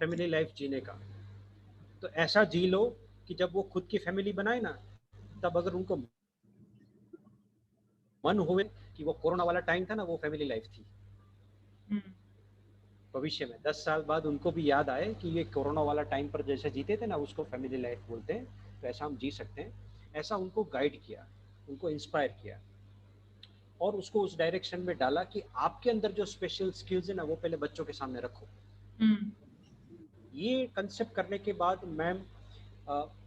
फैमिली लाइफ जीने का, तो ऐसा जी लो कि जब वो खुद की फैमिली बनाए ना, तब अगर उनको मन हुए कि वो कोरोना वाला टाइम था ना, वो फैमिली लाइफ थी। भविष्य में 10 साल बाद उनको भी याद आए कि ये कोरोना वाला टाइम पर जैसे जीते थे ना, उसको फैमिली लाइफ बोलते हैं, तो ऐसा हम जी सकते हैं। ऐसा उनको गाइड किया, उनको इंस्पायर किया, और उसको उस डायरेक्शन में डाला कि आपके अंदर जो स्पेशल स्किल्स है ना, वो पहले बच्चों के सामने रखो। ये कंसेप्ट करने के बाद मैम,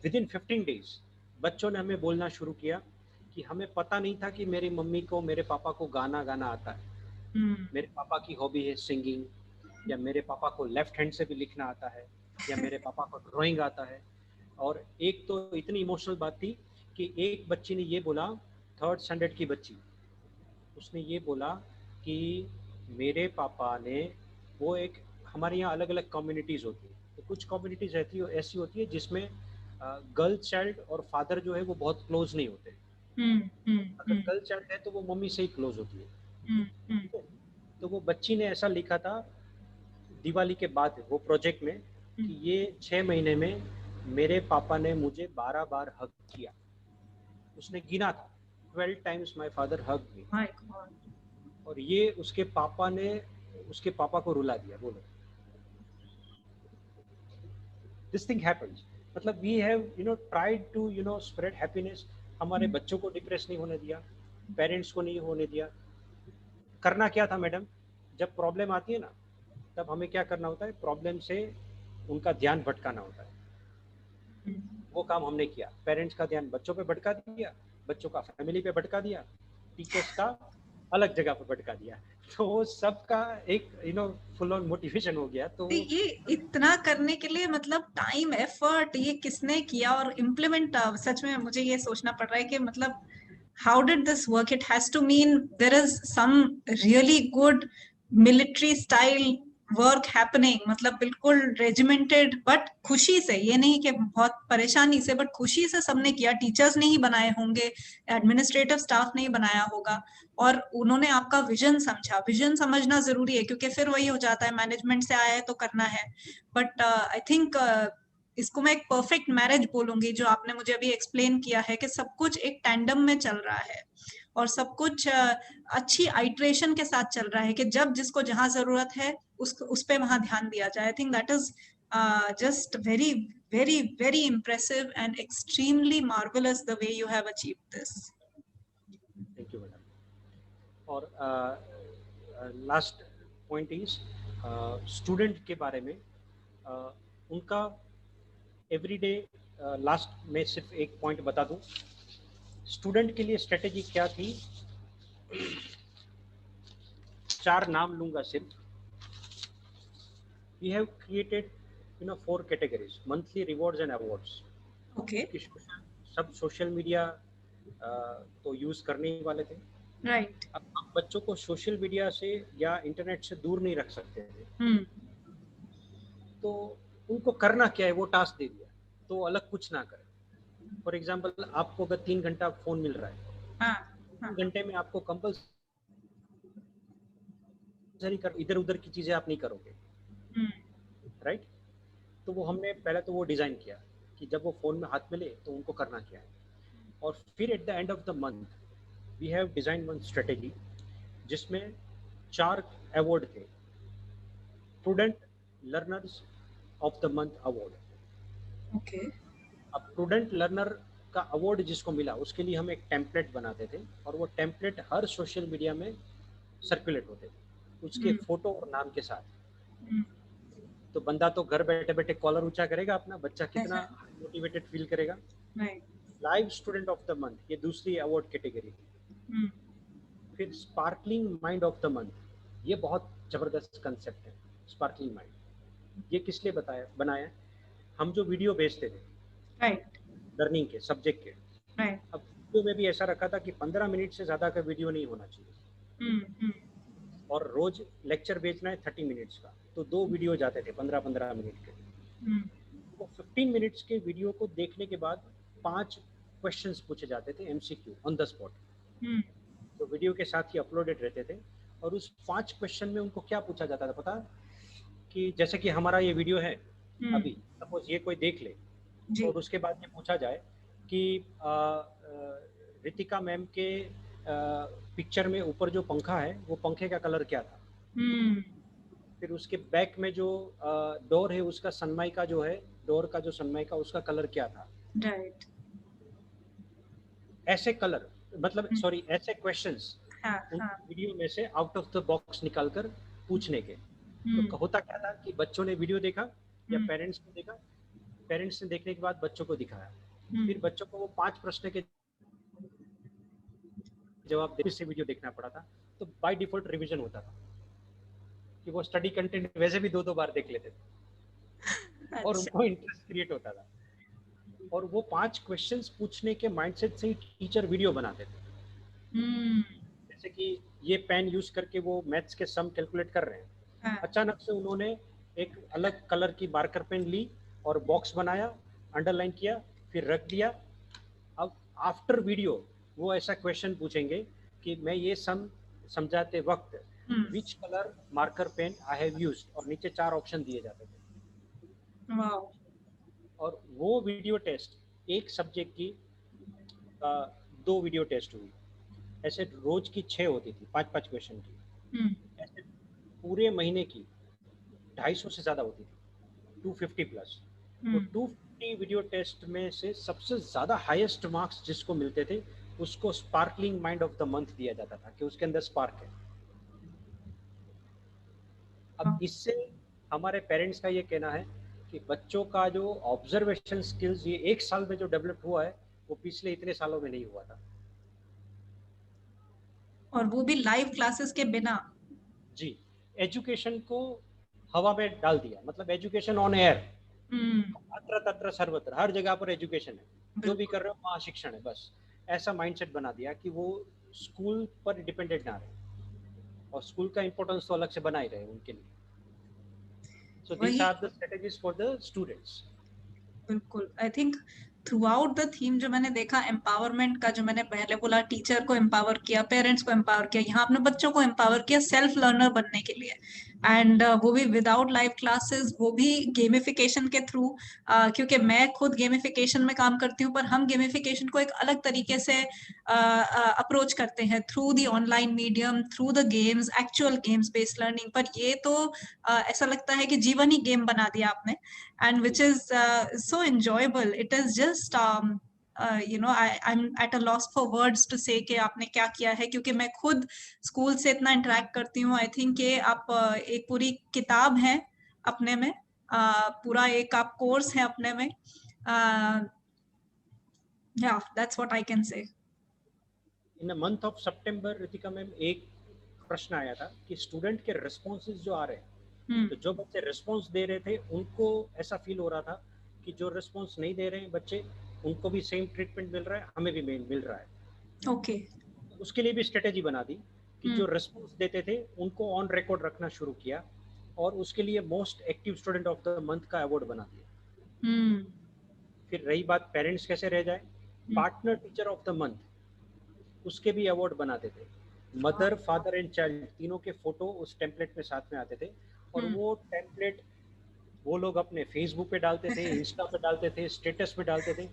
विद इन 15 डेज बच्चों ने हमें बोलना शुरू किया कि हमें पता नहीं था कि मेरी मम्मी को, मेरे पापा को गाना गाना आता है, मेरे पापा की हॉबी है सिंगिंग, या मेरे पापा को लेफ्ट हैंड से भी लिखना आता है, या मेरे पापा को ड्राइंग आता है। और एक तो इतनी इमोशनल बात थी कि एक बच्ची ने ये बोला, 3rd स्टैंडर्ड की बच्ची, उसने ये बोला कि मेरे पापा ने, वो एक, हमारे यहाँ अलग अलग कम्युनिटीज़ होती है, तो कुछ कम्युनिटीज़ रहती है ऐसी होती है जिसमें गर्ल चाइल्ड और फादर जो है वो बहुत क्लोज नहीं होते। अगर गर्ल चाइल्ड है तो वो मम्मी से ही क्लोज होती है। तो वो बच्ची ने ऐसा लिखा था दिवाली के बाद वो प्रोजेक्ट में, कि ये 6 महीने में मेरे पापा ने मुझे 12 बार हग किया। उसने गिना था, 12 टाइम्स माय फादर हग मी। और ये उसके पापा ने उसके पापा को रुला दिया। बोलो, दिस थिंग हैपेंस। मतलब we have tried to spread happiness. हमारे बच्चों को डिप्रेस नहीं होने दिया, पेरेंट्स को नहीं होने दिया। करना क्या था मैडम, जब प्रॉब्लम आती है ना, तब हमें क्या करना होता है, प्रॉब्लम से उनका ध्यान भटकाना होता है। वो काम हमने किया, पेरेंट्स का ध्यान बच्चों पे भटका दिया, बच्चों का फैमिली पे भटका दिया, टीचर्स का अलग जगह पे भटका दिया। तो वो सबका एक फुल ऑन मोटिवेशन हो गया। तो ये इतना करने के लिए मतलब टाइम एफर्ट ये किसने किया और इम्प्लीमेंट, सच में मुझे ये सोचना पड़ रहा है कि मतलब how did this work? It has to mean there is some really good military style work happening, मतलब बिल्कुल regimented, but खुशी से, ये नहीं कि बहुत परेशानी से, but खुशी से सबने किया। टीचर्स नहीं बनाए होंगे, एडमिनिस्ट्रेटिव स्टाफ नहीं बनाया होगा, और उन्होंने आपका विजन समझा। विजन समझना जरूरी है, क्योंकि फिर वही हो जाता है, मैनेजमेंट से आया है तो करना है। बट आई थिंक इसको मैं एक परफेक्ट मैरिज बोलूंगी, जो आपने मुझे अभी एक्सप्लेन किया है कि सब कुछ एक टैंडम में चल रहा है, और सब कुछ अच्छी आइट्रेशन के साथ चल रहा है, कि जब जिसको जहां जरूरत है उस पे वहां ध्यान दिया जाए। I think that is just very very very impressive and extremely marvellous the way you have achieved this. Thank you madam. और लास्ट पॉइंट इज स्टूडेंट के बारे में, उनका एवरीडे, लास्ट में सिर्फ एक पॉइंट बता दूं, स्टूडेंट के लिए स्ट्रेटेजी क्या थी। 4 नाम लूंगा सिर्फ। We have created 4 categories, monthly rewards and awards. Okay, सब सोशल मीडिया तो यूज करने ही वाले थे। राइट। अब हम बच्चों को सोशल मीडिया से या इंटरनेट से दूर नहीं रख सकते थे, तो उनको करना क्या है वो टास्क दे दिया, तो अलग कुछ ना करें। फॉर एग्जाम्पल, आपको अगर 3 घंटा फोन मिल रहा है, 3 घंटे में आपको कंपल्सरी इधर उधर की चीजें आप नहीं करोगे, राइट। तो वो हमने पहले तो वो डिजाइन किया कि जब वो फोन में हाथ में ले तो उनको करना क्या है। और फिर at the end of the month we have design one strategy जिसमें 4 अवार्ड थे। Prudent learners of the month award. Okay. अब प्रूडेंट लर्नर का अवार्ड जिसको मिला उसके लिए हम एक टेम्पलेट बनाते थे और वो टेम्पलेट हर सोशल मीडिया में सर्कुलेट होते थे उसके फोटो और नाम के साथ। तो बंदा तो घर बैठे बैठे कॉलर ऊंचा करेगा अपना, बच्चा कितना मोटिवेटेड फील करेगा। Live student of the month ये दूसरी अवार्ड कैटेगरी थी। फिर sparkling mind of the month, ये बहुत जबरदस्त कंसेप्ट है। स्पार्कलिंग माइंड ये किस लिए बनाया? हम जो वीडियो भेजते थे राइट लर्निंग के सब्जेक्ट के, राइट। अब वीडियो में भी ऐसा रखा था कि 15 मिनट से ज्यादा का वीडियो नहीं होना चाहिए और रोज लेक्चर भेजना है 30 मिनट्स का, तो 2 वीडियो जाते थे 15-15 मिनट के। तो 15 मिनट्स के वीडियो को देखने के बाद 5 क्वेश्चंस पूछे जाते थे एमसीक्यू ऑन द स्पॉट, तो वीडियो के साथ ही अपलोडेड रहते थे। और उस 5 क्वेश्चन में उनको क्या पूछा जाता था पता? कि जैसे कि हमारा ये वीडियो है अभी, सपोज ये कोई देख ले और उसके बाद ये पूछा जाए कि रितिका मैम के पिक्चर में ऊपर जो पंखा है वो पंखे का कलर क्या था। फिर उसके बैक में जो डोर है उसका सनमाइका जो है, डोर का जो सनमाइका उसका कलर क्या था। राइट। ऐसे कलर मतलब सॉरी ऐसे क्वेश्चंस वीडियो में से आउट ऑफ द बॉक्स निकालकर पूछने के। तो होता क्या था कि बच्चों ने वीडियो देखा या पेरेंट्स ने देखा, पेरेंट्स ने देखने के बाद बच्चों को दिखाया, फिर बच्चों को वो 5 प्रश्न के जवाब देने से वीडियो देखना पड़ा था। तो बाय डिफॉल्ट रिवीजन होता था कि वो स्टडी कंटेंट वैसे भी 2-2 बार देख लेते थे और उनको इंटरेस्ट क्रिएट होता था। और वो 5 क्वेश्चंस पूछने के माइंडसेट से ही टीचर वीडियो बनाते थे। जैसे कि ये पेन यूज करके वो मैथ्स के सम कैलकुलेट कर रहे हैं, अचानक से उन्होंने एक अलग कलर की मार्कर पेन ली और बॉक्स बनाया, अंडरलाइन किया, फिर रख दिया। अब आफ्टर वीडियो वो ऐसा क्वेश्चन पूछेंगे कि मैं ये सम समझाते वक्त which colour marker pen I have used, और नीचे 4 ऑप्शन दिए जाते थे। और वो वीडियो टेस्ट एक सब्जेक्ट की 2 वीडियो टेस्ट हुई, ऐसे रोज की 6 होती थी 5-5 क्वेश्चन की। ऐसे पूरे महीने की 250 से ज्यादा होती थी, 250 प्लस। तो 250 वीडियो टेस्ट में से सबसे ज्यादा हाईएस्ट मार्क्स जिसको मिलते थे उसको sparkling mind of the month दिया जाता था कि उसके अंदर स्पार्क है। अब इससे हमारे पेरेंट्स का ये कहना है कि बच्चों का जो ऑब्जर्वेशन स्किल्स ये 1 साल में जो डेवलप हुआ है वो पिछले इतने सालों में नहीं हुआ था, और वो भी लाइव क्लासेस के बिना। जी। एजुकेशन को हवा में डाल दिया, मतलब एजुकेशन ऑन एयर, अत्र तत्र सर्वत्र, हर जगह पर एजुकेशन है, जो भी कर रहे हो वहाँ शिक्षण है, बस ऐसा माइंडसेट बना दिया कि वो स्कूल पर डिपेंडेंट ना रहे और स्कूल का इंपॉर्टेंस तो अलग से बना ही रहे उनके लिए। So these are the strategies for the students. बिल्कुल। I think through out the theme जो मैंने देखा एम्पावरमेंट का, जो मैंने पहले बोला टीचर को एम्पावर किया, पेरेंट्स को एम्पावर किया, यहाँ अपने बच्चों को एम्पावर किया सेल्फ लर्नर बनने के लिए। एंड वो भी विदाउट लाइव क्लासेस, वो भी गेमिफिकेशन के थ्रू। क्योंकि मैं खुद गेमिफिकेशन में काम करती हूँ, पर हम गेमिफिकेशन को एक अलग तरीके से अप्रोच करते हैं through the online medium, through the games, actual games based learning. पर ये तो ऐसा लगता है कि जीवन ही गेम बना दिया आपने, and which is so enjoyable. It is just I'm at a loss for words to say कि आपने क्या किया है, क्योंकि मैं खुद स्कूल से इतना इंटरेक्ट करती हूँ। आई थिंक कि आप एक पूरी किताब है अपने में, पूरा एक आप कोर्स है अपने में। Yeah, that's what I can say. In the month of September, Ritika ma'am, एक प्रश्न आया था कि स्टूडेंट के रिस्पॉन्सेज जो आ रहे हैं, तो जो बच्चे रिस्पॉन्स दे रहे थे उनको ऐसा फील हो रहा था कि जो रिस्पॉन्स नहीं दे रहे हैं बच्चे, उनको भी सेम ट्रीटमेंट मिल रहा है, हमें भी मिल रहा है। ओके। उसके लिए भी स्ट्रेटेजी बना दी कि जो रिस्पॉन्स देते थे उनको ऑन रिकॉर्ड रखना शुरू किया और उसके लिए most active student of the month का अवार्ड बना दिया। फिर रही बात पेरेंट्स कैसे रह जाए, partner teacher of the month उसके भी अवार्ड बनाते थे। मदर, फादर एंड चाइल्ड तीनों के फोटो उस टेम्पलेट में साथ में आते थे और वो टेम्पलेट वो लोग अपने फेसबुक पे डालते थे, इंस्टा पे डालते थे, स्टेटस पे डालते थे।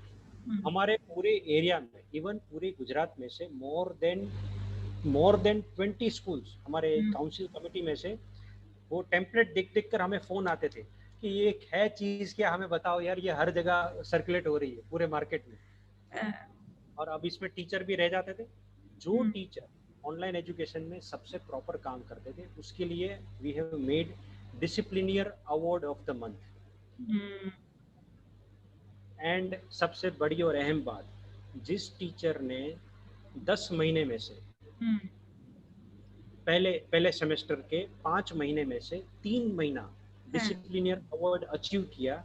हमारे पूरे एरिया में, इवन पूरे गुजरात में से मोर देन 20 स्कूल्स, हमारे काउंसिल कमेटी में से वो टेम्पलेट देख देख कर हमें फोन आते थे कि ये एक है चीज, क्या हमें बताओ यार, ये हर जगह सर्कुलेट हो रही है पूरे मार्केट में। और अब इसमें टीचर भी रह जाते थे। जो टीचर ऑनलाइन एजुकेशन में सबसे प्रॉपर काम करते थे उसके लिए we have made disciplinary award of the month. And सबसे बड़ी और अहम बात, जिस टीचर ने 10 महीने में से पहले सेमेस्टर के 5 महीने में से 3 महीना डिसिप्लिनियर अवार्ड अचीव किया,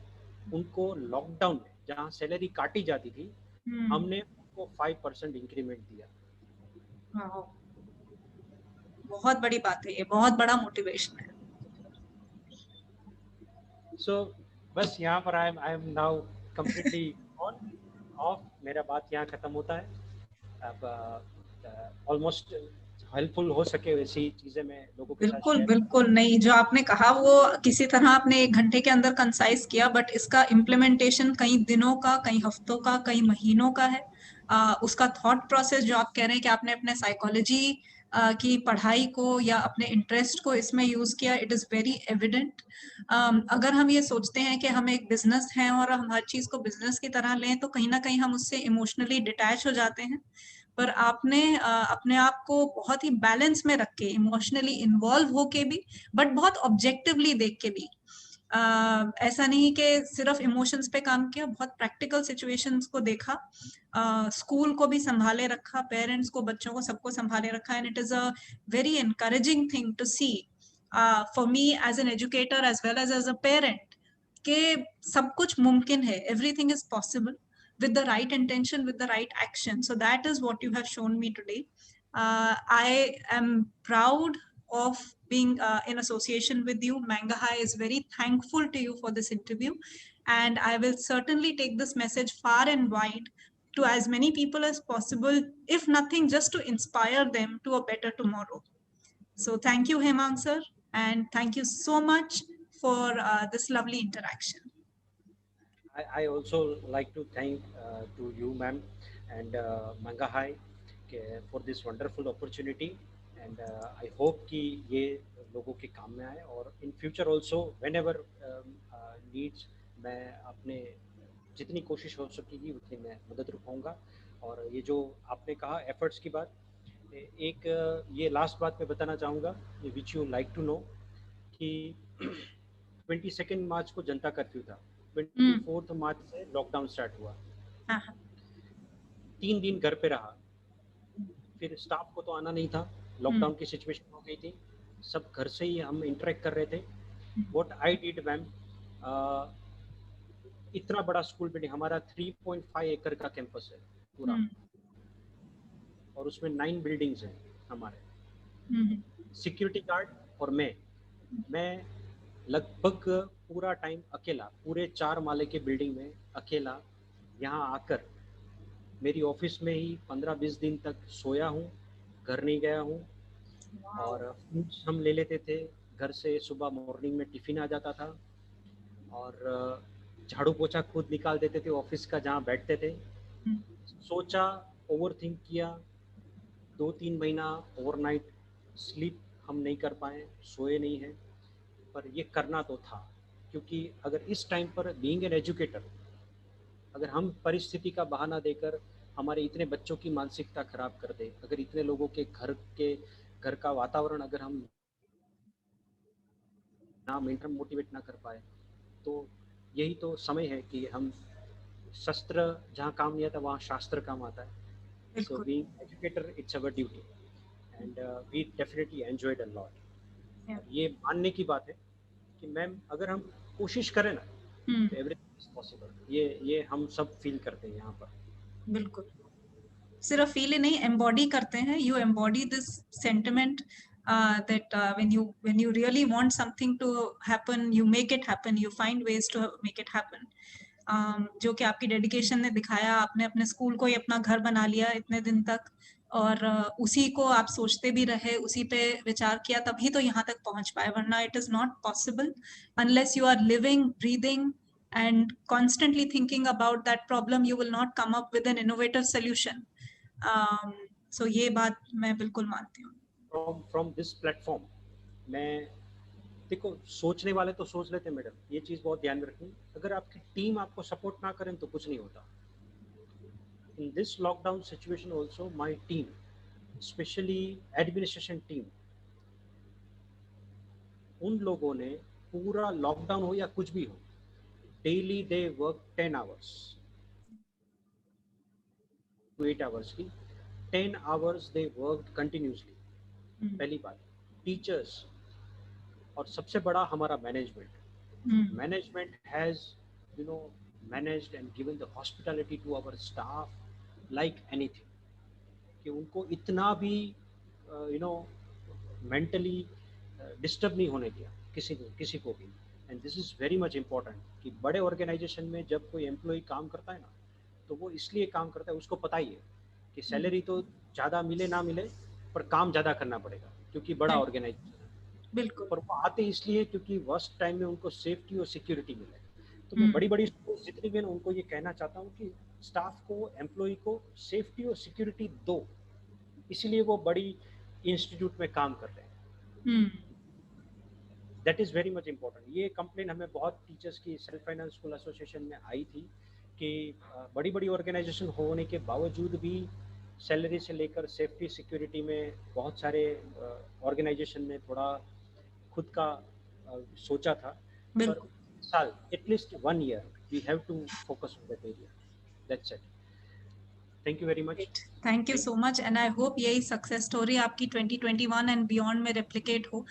उनको लॉकडाउन में जहाँ सैलरी काटी जाती थी हमने उनको 5% इंक्रीमेंट दिया। बहुत बड़ी बात है, ये बहुत बड़ा मोटिवेशन है। सो बस यहाँ पर I am now completely on off, मेरा बात यहाँ खत्म होता है। अब ऑलमोस्ट हेल्पफुल हो सके वैसी चीजें मैं लोगों के साथ बिल्कुल शेयर। बिल्कुल नहीं, जो आपने कहा वो किसी तरह आपने 1 घंटे के अंदर कंसाइज किया, बट इसका इम्प्लीमेंटेशन कई दिनों का, कई हफ्तों का, कई महीनों का है। उसका थॉट प्रोसेस जो आप कह रहे हैं कि आपने अपने साइकोलॉजी की पढ़ाई को या अपने इंटरेस्ट को इसमें यूज किया, इट इज वेरी एविडेंट। अगर हम ये सोचते हैं कि हम एक बिजनेस हैं और हम हर चीज को बिजनेस की तरह लें, तो कहीं ना कहीं हम उससे इमोशनली डिटैच हो जाते हैं। पर आपने अपने आप को बहुत ही बैलेंस में रख के, इमोशनली इन्वॉल्व होके भी, बट बहुत ऑब्जेक्टिवली देख के भी, ऐसा नहीं कि सिर्फ इमोशंस पे काम किया, बहुत प्रैक्टिकल सिचुएशंस को देखा, स्कूल को भी संभाले रखा, पेरेंट्स को, बच्चों को, सबको संभाले रखा। And it is a very encouraging thing to see for me as an educator as well as a parent, कि सब कुछ मुमकिन है, everything is possible with the right intention, with the right action. So that is what you have shown me today. I am proud of being in association with you. Manga High is very thankful to you for this interview. And I will certainly take this message far and wide to as many people as possible, if nothing, just to inspire them to a better tomorrow. So thank you, Hemang sir. And thank you so much for this lovely interaction. I also like to thank to you, ma'am, and Manga High for this wonderful opportunity. And I hope कि ये लोगों के काम में आए, और in future also whenever needs, मैं अपने जितनी कोशिश हो सकेगी उतनी मैं मदद रुकाऊंगा। और ये जो आपने कहा एफर्ट्स की बात, एक ये लास्ट बात मैं बताना चाहूँगा, which you like to know, कि 22 मार्च को जनता कर्फ्यू था, 24 मार्च से लॉकडाउन स्टार्ट हुआ, 3 दिन घर पे रहा, फिर स्टाफ को तो आना नहीं था, लॉकडाउन की सिचुएशन हो गई थी, सब घर से ही हम इंटरेक्ट कर रहे थे। व्हाट आई डिड मैम, इतना बड़ा स्कूल बिल्डिंग, हमारा 3.5 एकड़ का कैंपस है पूरा, और उसमें 9 बिल्डिंग्स हैं हमारे। सिक्योरिटी गार्ड और मैं लगभग पूरा टाइम अकेला, पूरे 4 माले के बिल्डिंग में अकेला यहाँ आकर मेरी ऑफिस में ही 15-20 दिन तक सोया हूँ, घर नहीं गया हूँ। और फ्रूट्स हम ले लेते थे घर से, सुबह मॉर्निंग में टिफ़िन आ जाता था, और झाड़ू पोछा खुद निकाल देते थे ऑफिस का जहाँ बैठते थे। सोचा, ओवर थिंक किया, 2-3 महीना ओवरनाइट स्लीप हम नहीं कर पाए, सोए नहीं हैं, पर ये करना तो था। क्योंकि अगर इस टाइम पर बीइंग एन एजुकेटर, अगर हम परिस्थिति का बहाना देकर हमारे इतने बच्चों की मानसिकता खराब कर दे, अगर इतने लोगों के घर का वातावरण अगर हम ना मेंटेन मोटिवेट ना कर पाए, तो यही तो समय है कि हम शस्त्र जहाँ काम नहीं आता वहाँ शास्त्र काम आता है। So being educator it's our duty, and we definitely enjoyed a lot. ये मानने की बात है कि मैम अगर हम कोशिश करें ना तो एवरीथिंग इज पॉसिबल। ये हम सब फील करते हैं यहाँ पर। बिल्कुल, सिर्फ फील ही नहीं, एम्बॉडी करते हैं। You embody this sentiment that when you really want something to happen, you make it happen, you find ways to make it happen. जो कि आपकी डेडिकेशन ने दिखाया, आपने अपने स्कूल को ही अपना घर बना लिया इतने दिन तक, और उसी को आप सोचते भी रहे, उसी पे विचार किया, तभी तो यहाँ तक पहुंच पाए, वरना it is not possible unless you are living, breathing and constantly thinking about that problem, you will not come up with an innovative solution. So ये बात मैं बिल्कुल मानती हूँ। फ्रॉम दिस प्लेटफॉर्म मैं देखो सोचने वाले तो सोच लेते मैडम, ये चीज़ बहुत ध्यान में रखनी, अगर आपकी टीम आपको सपोर्ट ना करें तो कुछ नहीं होता। In this lockdown situation also my team, specially administration team, उन लोगों ने पूरा लॉकडाउन हो या कुछ भी हो, daily they work 10 hours to 8 hours की, 10 आवर्स दे वर्क कंटिन्यूसली। पहली बात टीचर्स, और सबसे बड़ा हमारा management has you know managed and given the hospitality to our staff like anything, कि उनको इतना भी मेंटली डिस्टर्ब नहीं होने दिया किसी को भी। And this is very much important कि बड़े ऑर्गेनाइजेशन में जब कोई एम्प्लॉय काम करता है ना, तो वो इसलिए काम करता है, उसको पता ही है कि सैलरी तो ज़्यादा मिले ना मिले पर काम ज़्यादा करना पड़ेगा, क्योंकि बड़ा ऑर्गेनाइजेशन है। बिल्कुल। पर वो आते इसलिए क्योंकि वर्स्ट टाइम में उनको सेफ्टी और सिक्योरिटी मिले। तो मैं बड़ी बड़ी स्कूल जितनी भी उनको ये कहना चाहता हूँ कि स्टाफ को, एम्प्लॉय को सेफ्टी और सिक्योरिटी दो, इसीलिए वो बड़ी इंस्टीट्यूट में काम कर रहे हैं। That is very much important. ये कंप्लेन हमें बहुत टीचर्स की सेल्फ फाइनेंस स्कूल एसोसिएशन में आई थी कि बड़ी बड़ी ऑर्गेनाइजेशन होने के बावजूद भी सैलरी से लेकर सेफ्टी सिक्योरिटी में बहुत सारे ऑर्गेनाइजेशन ने थोड़ा खुद का सोचा था, पर साल at least 1 year we have to focus on that area. That's it. Thank you very much. Thank you so much and I hope यही सक्सेस स्टोरी आपकी 2021 एंड बियॉन्ड में रेप्लिकेट हो।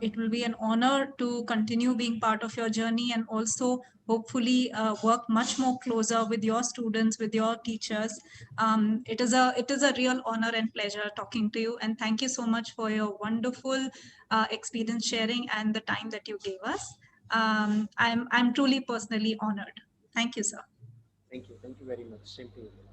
It will be an honour to continue being part of your journey and also hopefully work much more closer with your students, with your teachers. It is a real honor and pleasure talking to you, and thank you so much for your wonderful experience sharing and the time that you gave us. I'm truly personally honored. Thank you, sir. Thank you very much. Same to you.